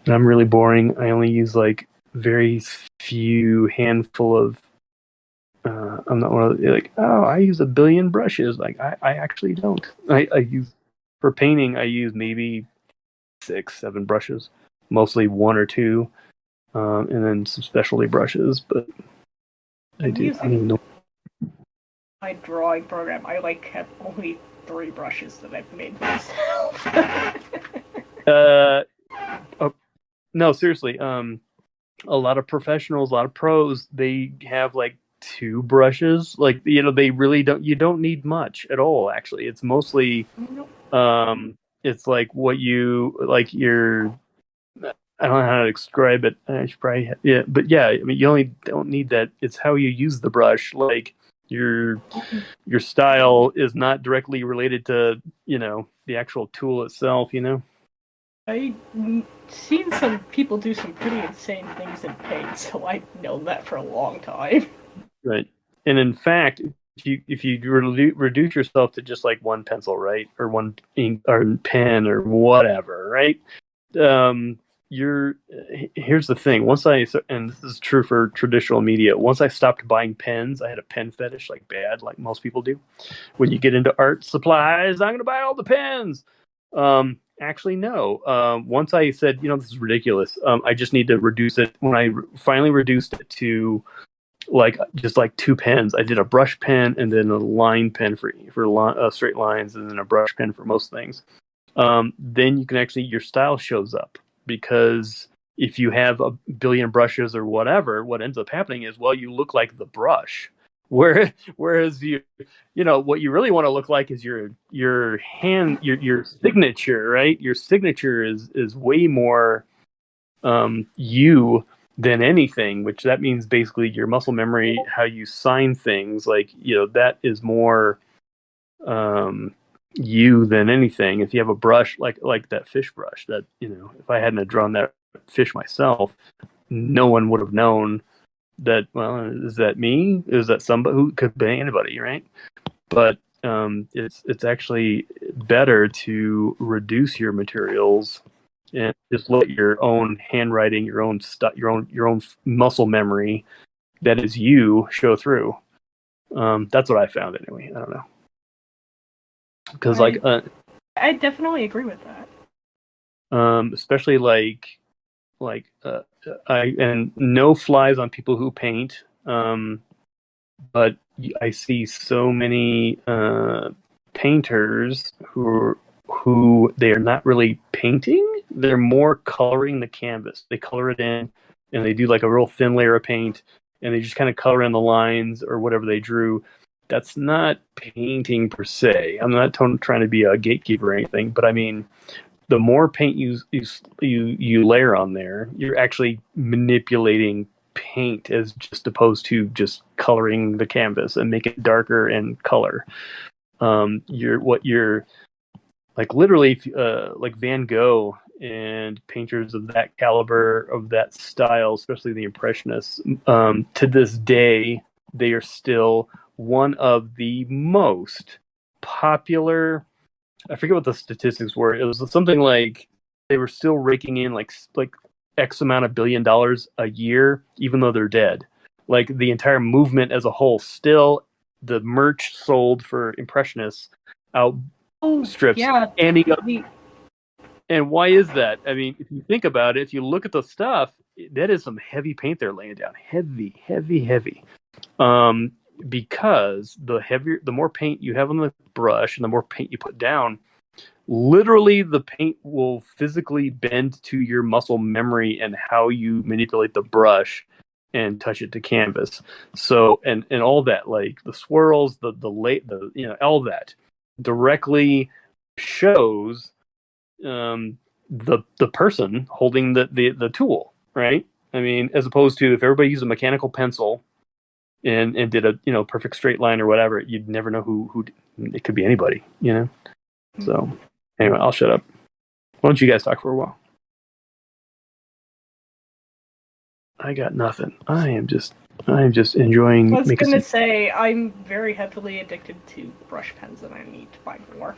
And I'm really boring. I only use like very few handful of. I'm not one of the, like, oh, I use 1 billion brushes. Like I actually don't. I use for painting. I use maybe 6, 7 brushes, mostly 1 or 2, and then some specialty brushes. But I don't even know. My drawing program, I have only 3 brushes that I've made myself. No, seriously. A lot of professionals, a lot of pros, they have like 2 brushes. Like they really don't. You don't need much at all. Actually, it's mostly, it's like what you like your. I don't know how to describe it. I should probably, yeah, but yeah, I mean, you only don't need that. It's how you use the brush. Like your style is not directly related to the actual tool itself. I've seen some people do some pretty insane things in paint, so I know that for a long time. Right, and in fact, if you reduce yourself to just like one pencil, right, or one ink or pen or whatever, right, here's the thing. And this is true for traditional media, once I stopped buying pens, I had a pen fetish like bad, like most people do. When you get into art supplies, I'm gonna buy all the pens. Actually no. Once I said, this is ridiculous, I just need to reduce it. When I finally reduced it to just like 2 pens, I did a brush pen and then a line pen for straight lines, and then a brush pen for most things. Then you can actually, your style shows up, because if you have 1 billion brushes or whatever, what ends up happening is, well, you look like the brush. Whereas what you really want to look like is your hand, your signature, right? Your signature is way more you than anything, which that means basically your muscle memory, how you sign things, like that is more you than anything. If you have a brush like that fish brush, that if I hadn't drawn that fish myself, no one would have known that. Well, is that me? Is that somebody? Who could be anybody, right? But it's actually better to reduce your materials and just let your own handwriting, your own muscle memory that is you show through. That's what I found anyway. I don't know, because I definitely agree with that. especially and no flies on people who paint. But I see so many painters who they are not really painting. They're more coloring the canvas. They color it in, and they do like a real thin layer of paint, and they just kind of color in the lines or whatever they drew. That's not painting per se. I'm not trying to be a gatekeeper or anything, but I mean, the more paint you layer on there, you're actually manipulating paint, as just opposed to just coloring the canvas and make it darker and color. You're like literally like Van Gogh and painters of that caliber, of that style, especially the Impressionists. To this day, they are still one of the most popular I forget what the statistics were. It was something like they were still raking in like X amount of $1 billion a year, even though they're dead. Like the entire movement as a whole, still the merch sold for Impressionists outstrips yeah, any other. the And why is that? I mean, if you think about it, if you look at the stuff, that is some heavy paint they're laying down. Heavy, heavy, heavy. Um, because the more paint you have on the brush and the more paint you put down, literally the paint will physically bend to your muscle memory and how you manipulate the brush and touch it to canvas. So and all that, like the swirls, the all that directly shows the person holding the tool, right? I mean, as opposed to if everybody used a mechanical pencil and did a perfect straight line or whatever, you'd never know who it could be anybody, So anyway, I'll shut up. Why don't you guys talk for a while? I got nothing. I am just enjoying. I was gonna say I'm very heavily addicted to brush pens, and I need to buy more.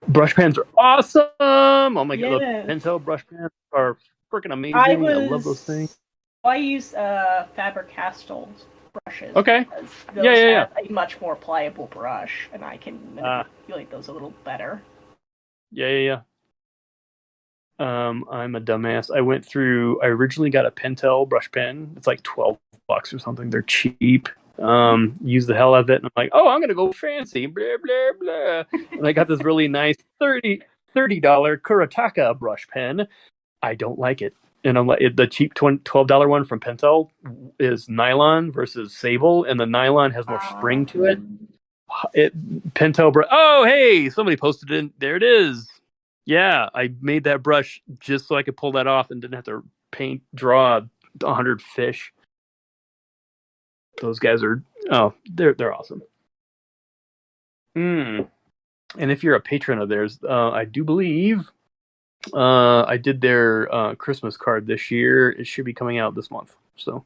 Brush pens are awesome. Oh my god, the Yes. Pentel brush pens are freaking amazing. I love those things. I use Faber-Castell brushes. Okay. Those have a much more pliable brush, and I can manipulate those a little better. Yeah. I'm a dumbass. I originally got a Pentel brush pen. It's like $12 or something. They're cheap. Use the hell out of it, and I'm like, oh, I'm gonna go fancy, blah blah blah. And I got this really nice $30 Kuretake brush pen. I don't like it, and I'm like, the cheap $12 one from Pentel is nylon versus sable, and the nylon has more spring to it. Pentel brush. Oh, hey, somebody posted it. There it is. Yeah, I made that brush just so I could pull that off and didn't have to draw 100 fish. Those guys are they're awesome. And if you're a patron of theirs, I do believe I did their Christmas card this year. It should be coming out this month. So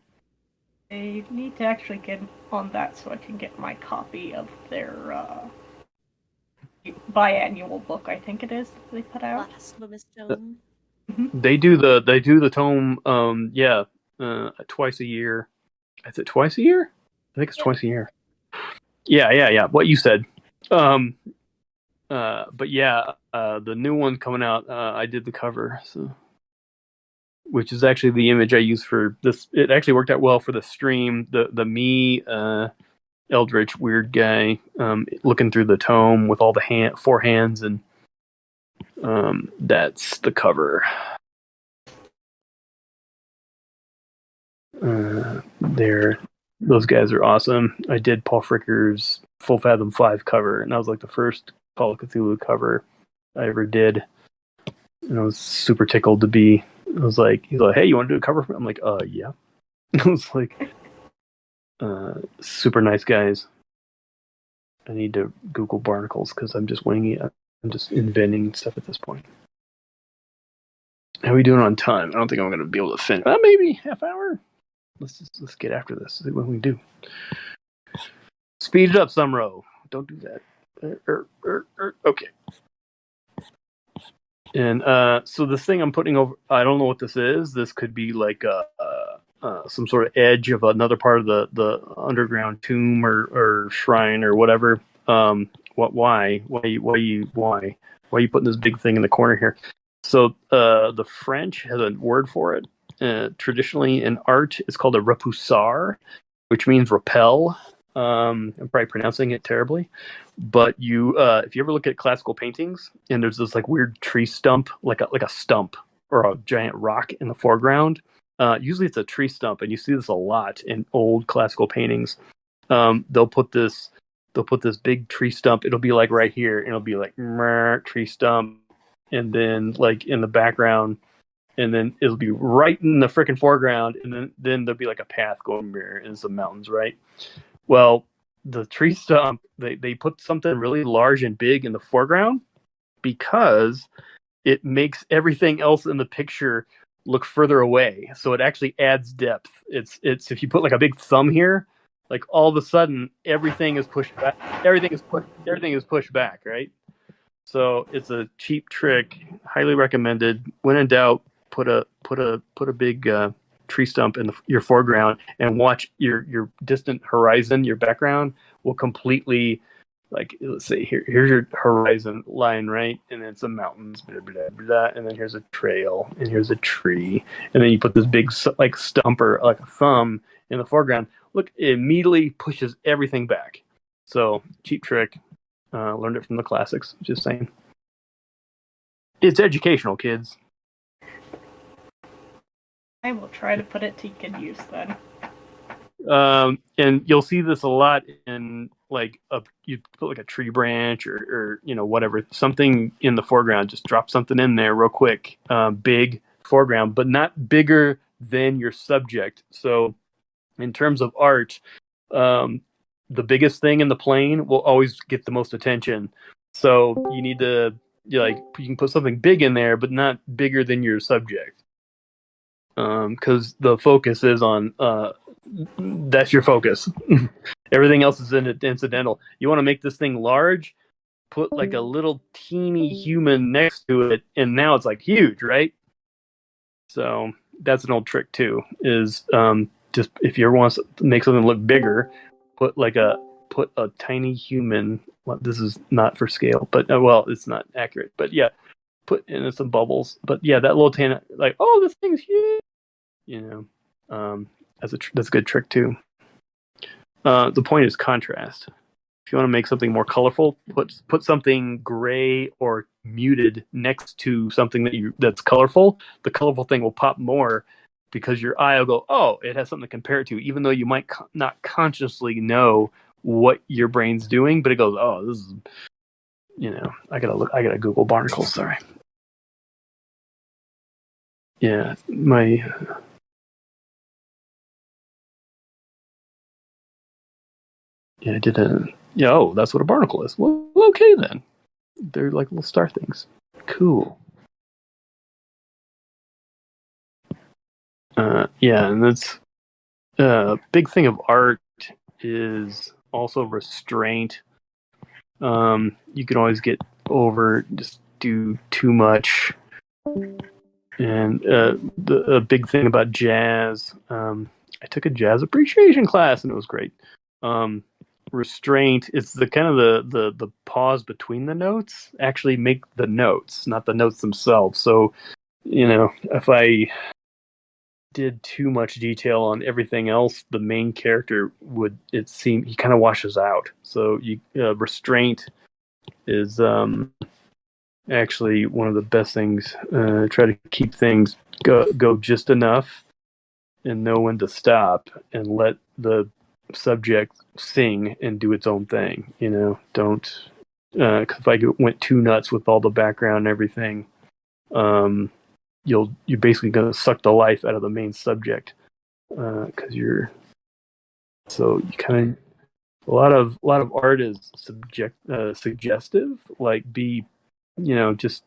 I need to actually get on that so I can get my copy of their biannual book. I think it is they put out. Tome. They do the tome. Twice a year. Is it twice a year? I think it's twice a year. Yeah. What you said. But yeah, the new one coming out, I did the cover, so which is actually the image I used for this. It actually worked out well for the stream. The me, Eldritch weird guy, looking through the tome with all the four hands, and that's the cover. Those guys are awesome. I did Paul Fricker's Full Fathom 5 cover, and that was like the first Call of Cthulhu cover I ever did. And I was super tickled to be. He's like, hey, you want to do a cover for me? I'm like, yeah. I was like, super nice guys. I need to Google barnacles because I'm just winging it. I'm just inventing stuff at this point. How are we doing on time? I don't think I'm going to be able to finish. Maybe half hour. Let's get after this. See what we do. Speed it up, Sumrow. Don't do that. Okay. And so this thing I'm putting over, I don't know what this is. This could be like some sort of edge of another part of the underground tomb or shrine or whatever. Why you putting this big thing in the corner here? So the French has a word for it. Traditionally in art, it's called a repoussar, which means repel. I'm probably pronouncing it terribly, but if you ever look at classical paintings and there's this like weird tree stump, like a stump or a giant rock in the foreground, usually it's a tree stump, and you see this a lot in old classical paintings. They'll put this big tree stump. It'll be like right here, and it'll be like tree stump, and then like in the background, and then it'll be right in the freaking foreground, and then there'll be like a path going there and some mountains, right? Well, the tree stump, they put something really large and big in the foreground because it makes everything else in the picture look further away. So it actually adds depth. It's if you put like a big thumb here, like all of a sudden everything is pushed back. Everything is pushed back, right? So it's a cheap trick, highly recommended. When in doubt, put a big tree stump in your foreground and watch your distant horizon. Your background will completely, like, let's say here's your horizon line, right, and then some mountains, blah, blah, blah, and then here's a trail, and here's a tree, and then you put this big like stump or like a thumb in the foreground. Look, it immediately pushes everything back. So cheap trick. Learned it from the classics. Just saying. It's educational, kids. I will try to put it to good use then. And you'll see this a lot in like you put like a tree branch or whatever, something in the foreground. Just drop something in there real quick. Big foreground, but not bigger than your subject. So in terms of art, the biggest thing in the plane will always get the most attention. So you need to you can put something big in there, but not bigger than your subject, because the focus is on that's your focus. Everything else is incidental. You want to make this thing large, put like a little teeny human next to it, and now it's like huge, right? So that's an old trick too. Is just if you ever want to make something look bigger, put a tiny human. Well, this is not for scale, but well, it's not accurate. But yeah, put in some bubbles. But yeah, that little tiny, like, oh, this thing's huge. That's a good trick too. The point is contrast. If you want to make something more colorful, put something gray or muted next to something that's colorful. The colorful thing will pop more because your eye will go, oh, it has something to compare it to, even though you might not consciously know what your brain's doing, but it goes, oh, this is, I gotta Google barnacles. Sorry. Yeah, I did a. Yeah, oh, that's what a barnacle is. Well, okay then. They're like little star things. Cool. Yeah, and that's a big thing of art is also restraint. You can always get just do too much. And a big thing about jazz, I took a jazz appreciation class and it was great. Restraint, it's the kind of the pause between the notes actually make the notes, not the notes themselves. So, if I did too much detail on everything else, the main character he kind of washes out. So restraint is actually one of the best things. Try to keep things go just enough and know when to stop and let the subject sing and do its own thing. Don't because if I went too nuts with all the background and everything, you're basically going to suck the life out of the main subject, because you kind of a lot of art is suggestive, like be just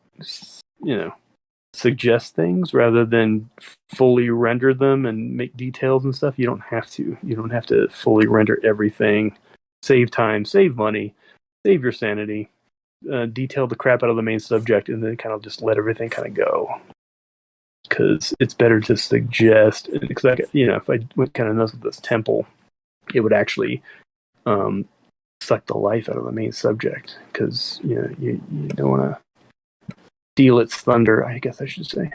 suggest things rather than fully render them and make details and stuff. You don't have to fully render everything. Save time, save money, save your sanity. Detail the crap out of the main subject and then kind of just let everything kind of go, because it's better to suggest. Because if I went kind of nuts with this temple, it would actually suck the life out of the main subject, because you don't want to steal its thunder, I guess I should say.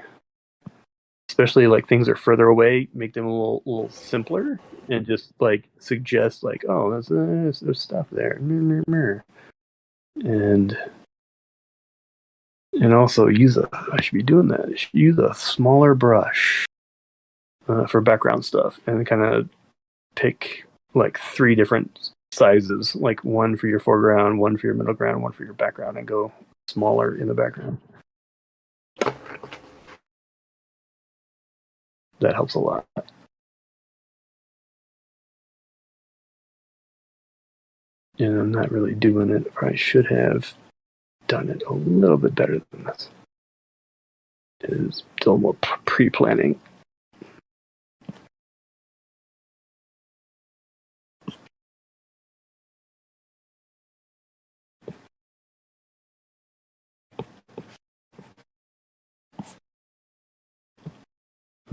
Especially like things are further away, make them a little simpler and just like suggest like, oh, there's stuff there, and also I should be doing that. I should use a smaller brush for background stuff, and kind of pick like 3 different sizes, like one for your foreground, one for your middle ground, one for your background, and go smaller in the background. That helps a lot. And I'm not really doing it, or I should have done it a little bit better than this. It is still more pre-planning.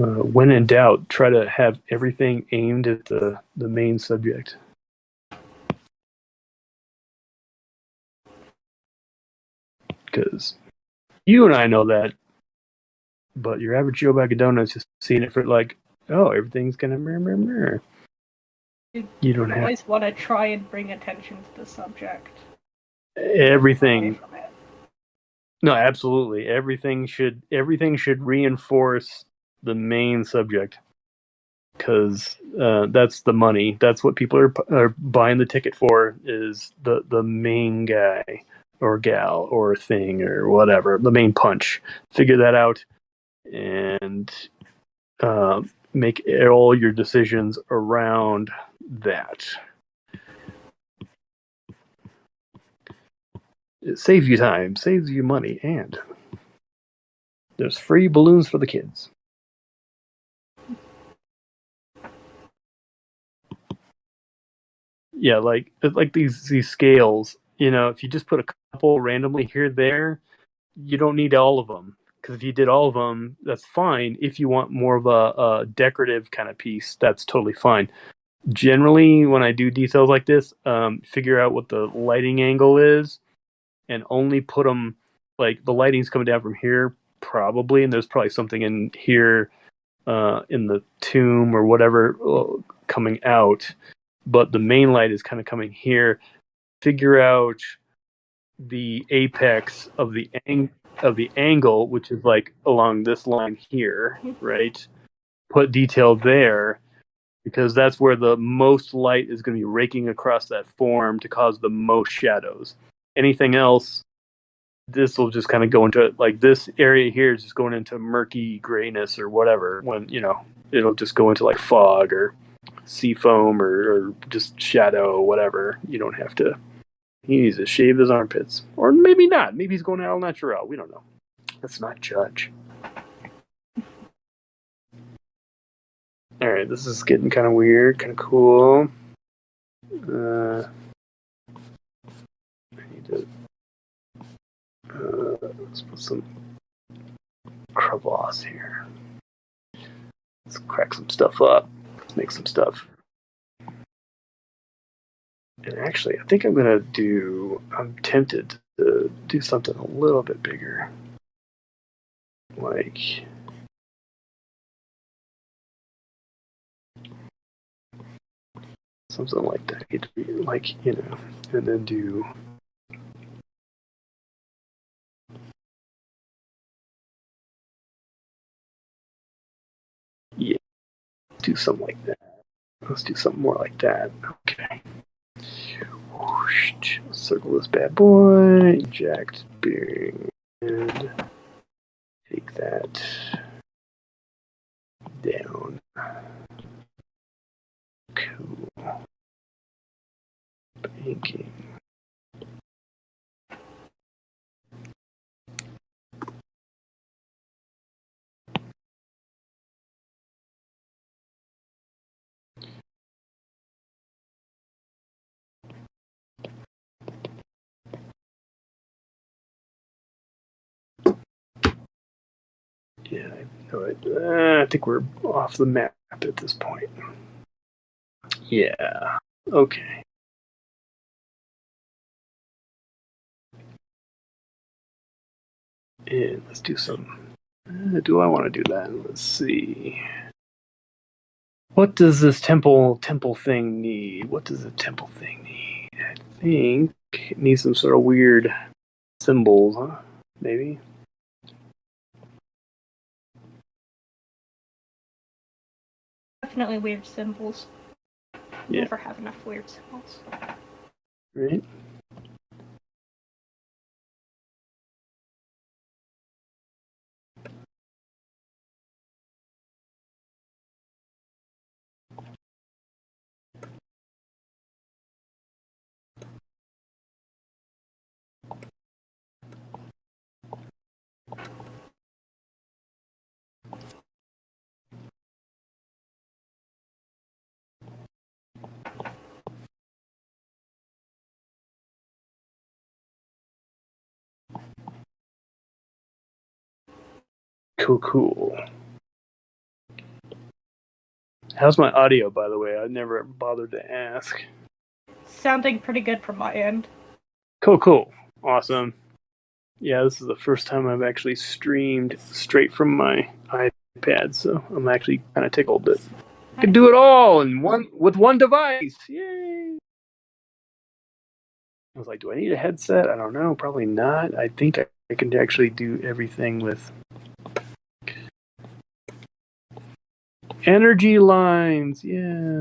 when in doubt, try to have everything aimed at the main subject. Because you and I know that, but your average Joe bag of donuts just seeing it for like, oh, everything's gonna mirror. You don't have always want to try and bring attention to the subject. everything. No, absolutely. Everything should reinforce the main subject, because that's the money. That's what people are buying the ticket for, is the main guy or gal or thing or whatever, the main punch. Figure that out and make all your decisions around that. It saves you time, saves you money, and there's free balloons for the kids. Yeah, like these scales. You know, if you just put a couple randomly here there, you don't need all of them. Because if you did all of them, that's fine. If you want more of a decorative kind of piece, that's totally fine. Generally, when I do details like this, figure out what the lighting angle is, and only put them, like, the lighting's coming down from here probably, and there's probably something in here in the tomb or whatever coming out, but the main light is kind of coming here. Figure out the apex of the angle, which is like along this line here, right? Put detail there, because that's where the most light is going to be raking across that form to cause the most shadows. Anything else, this will just kind of go into, like, this area here is just going into murky grayness or whatever, when, you know, it'll just go into like fog or sea foam or just shadow or whatever. You don't have to. He needs to shave his armpits, or maybe not. Maybe he's going al natural. We don't know. Let's not judge. All right, this is getting kind of weird, kind of cool. I need to let's put some crevasse here. Let's crack some stuff up. Let's make some stuff. And actually, I think I'm tempted to do something a little bit bigger. Like, something like that. Like, you know, and then do. Yeah, do something like that. Let's do something more like that. Okay. Whoosh. Circle this bad boy. Eject bearing. And take that down. Cool. Banking. Yeah, I think we're off the map at this point. Yeah. Okay. And let's do some. Do I want to do that? Let's see. What does this temple thing need? What does the temple thing need? I think it needs some sort of weird symbols, huh? Maybe. Definitely weird symbols. Yeah. Never have enough weird symbols. Right. Cool. How's my audio, by the way? I never bothered to ask. Sounding pretty good from my end. Cool. Awesome. Yeah, this is the first time I've actually streamed straight from my iPad, so I'm actually kind of tickled that I can do it all with one device. Yay! I was like, do I need a headset? I don't know. Probably not. I think I can actually do everything with energy lines. Yeah.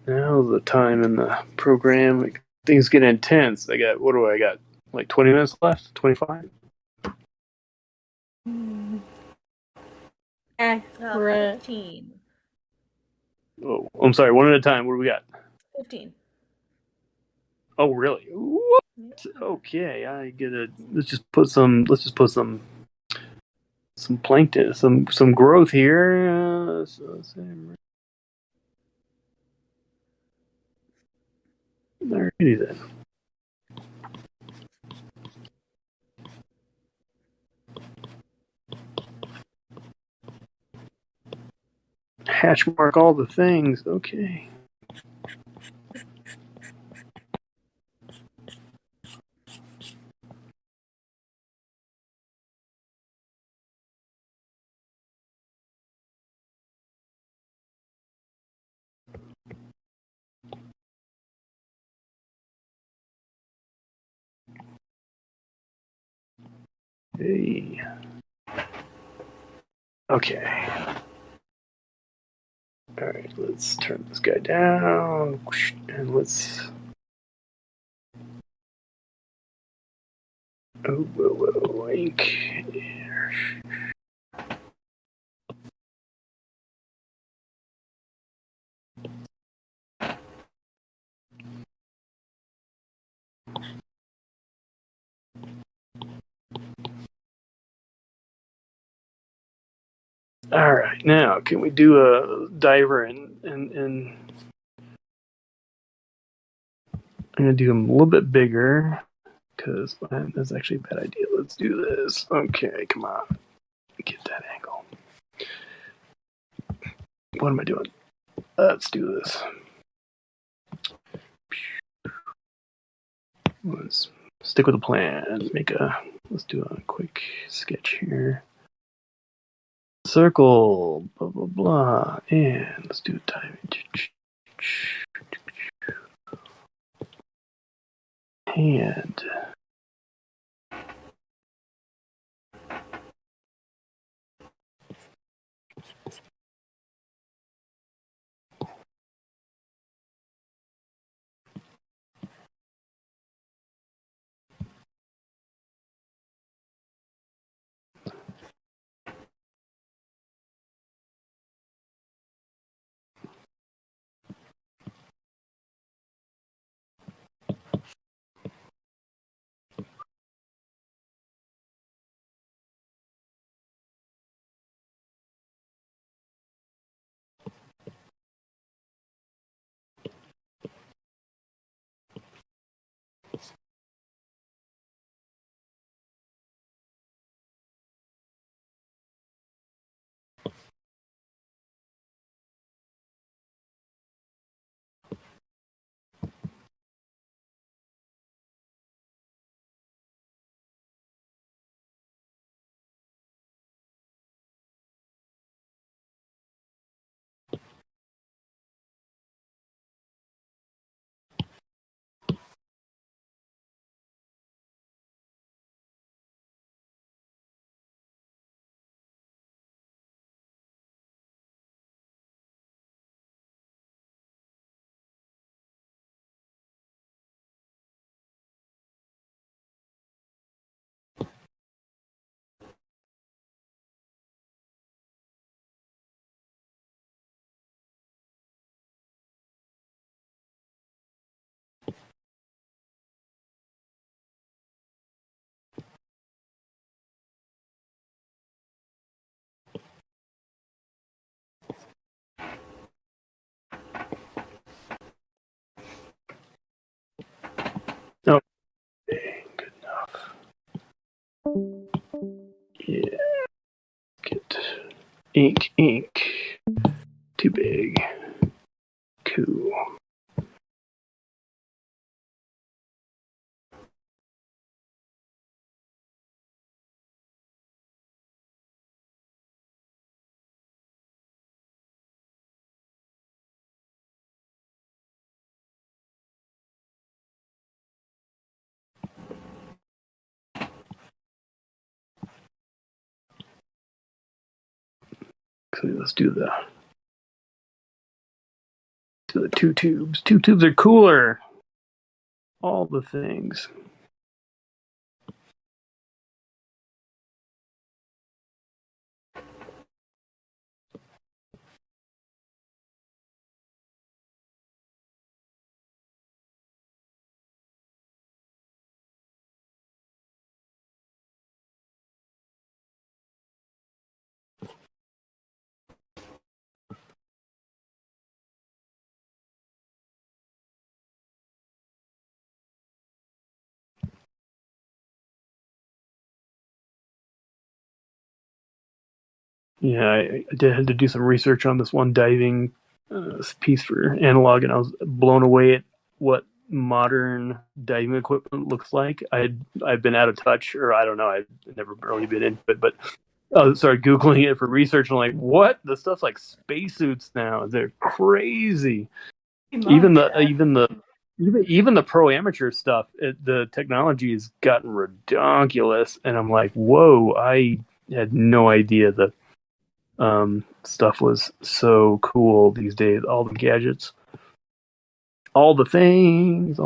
Now's the time in the program. Like, things get intense. What do I got? Like 20 minutes left? 25? Accurate. 15. Oh, I'm sorry. One at a time. What do we got? 15. Oh, really? What? Yeah. Okay, I get it. Let's just put some plankton, some growth here. Alrighty then. Hatch mark all the things. Okay. Hey. Okay. All right, let's turn this guy down, and let's. Oh, ink. All right, now can we do a diver and I'm gonna do him a little bit bigger because that's actually a bad idea. Let's do this. Okay, come on, get that angle. What am I doing? Let's do this. Let's stick with the plan. Let's do a quick sketch here. Circle, blah blah blah, and let's do a time. Hand. Ink. Too big. Cool. So let's do the two tubes. Two tubes are cooler. All the things. Yeah, I had to do some research on this one diving piece for analog, and I was blown away at what modern diving equipment looks like. I've been out of touch, or I don't know, I've never really been into it, but I started googling it for research, and I'm like, what? The stuff's like spacesuits now. They're crazy. Even the pro amateur stuff, the technology has gotten ridiculous, and I'm like, whoa! I had no idea that stuff was so cool these days. All the gadgets, all the things.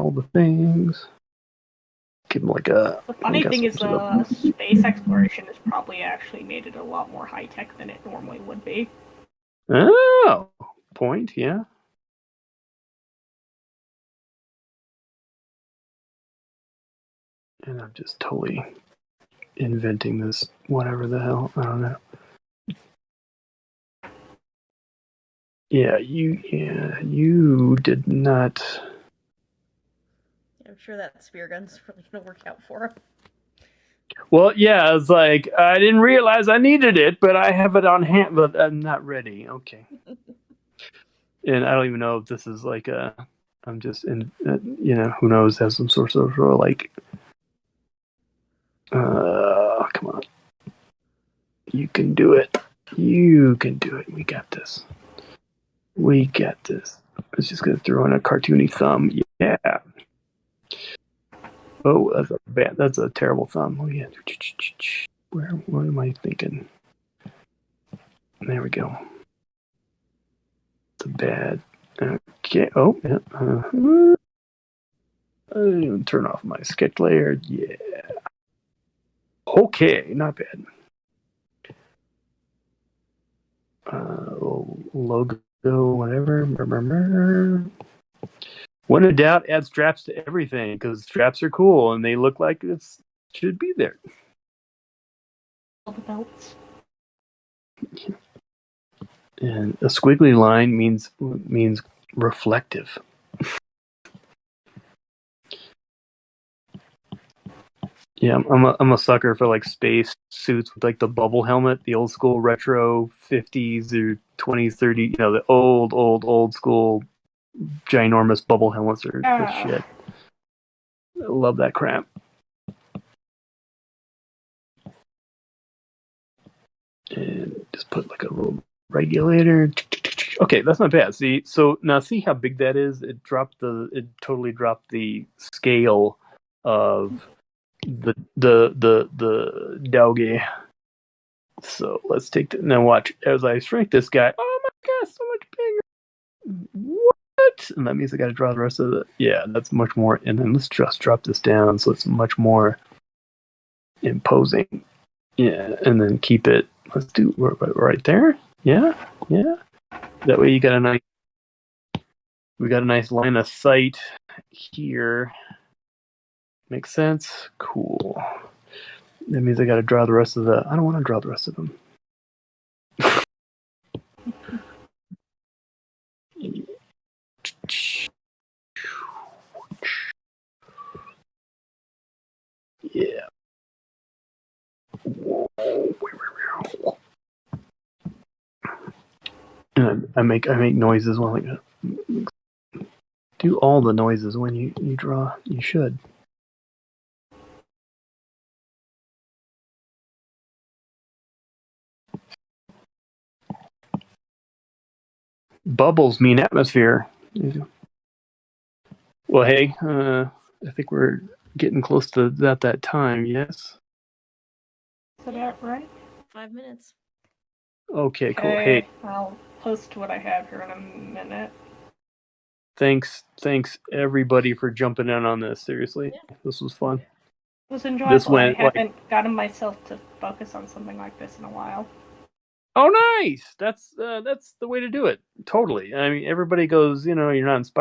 Give them like a. The funny thing is, space exploration has probably actually made it a lot more high tech than it normally would be. Oh, point, yeah. And I'm just totally inventing this, whatever the hell. I don't know. Yeah, you did not. I'm sure that spear gun's really gonna work out for him. Well, yeah, it's like I didn't realize I needed it, but I have it on hand, but I'm not ready. Okay. And I don't even know if this is like I'm just in, who knows, has some sort of like, come on. You can do it. You can do it. We got this. I was just going to throw in a cartoony thumb. Yeah. Oh, that's a terrible thumb. Oh, yeah. What am I thinking? There we go. It's a bad. Okay. Oh, yeah. Turn off my sketch layer. Yeah. Okay, not bad. Logo, whatever. When in doubt, add straps to everything because straps are cool and they look like it should be there. All the belts. And a squiggly line means reflective. Yeah, I'm a sucker for like space suits with like the bubble helmet, the old school retro 50s or 20s, 30s, the old school ginormous bubble helmets are the shit. I love that crap. And just put like a little regulator. Okay, that's not bad. See how big that is? It totally dropped the scale of the doggy. So let's take now watch as I shrink this guy. Oh my god, so much bigger. What? And that means I gotta draw the rest of it. Yeah, that's much more. And then let's just drop this down so it's much more imposing. Yeah, and then keep it. Let's do right there. Yeah. That way we got a nice line of sight here. Makes sense? Cool. That means I got to draw the rest of I don't want to draw the rest of them. Yeah. I make noises while I do all the noises when you draw. You should. Bubbles mean atmosphere. Well, hey, I think we're getting close to that time. Yes. Is that right? 5 minutes. Okay, cool. Hey, I'll post what I have here in a minute. Thanks everybody for jumping in on this. Seriously, this was fun. It was enjoyable. This went I haven't gotten myself to focus on something like this in a while. Oh, nice! That's the way to do it. Totally. I mean, everybody goes, you're not inspired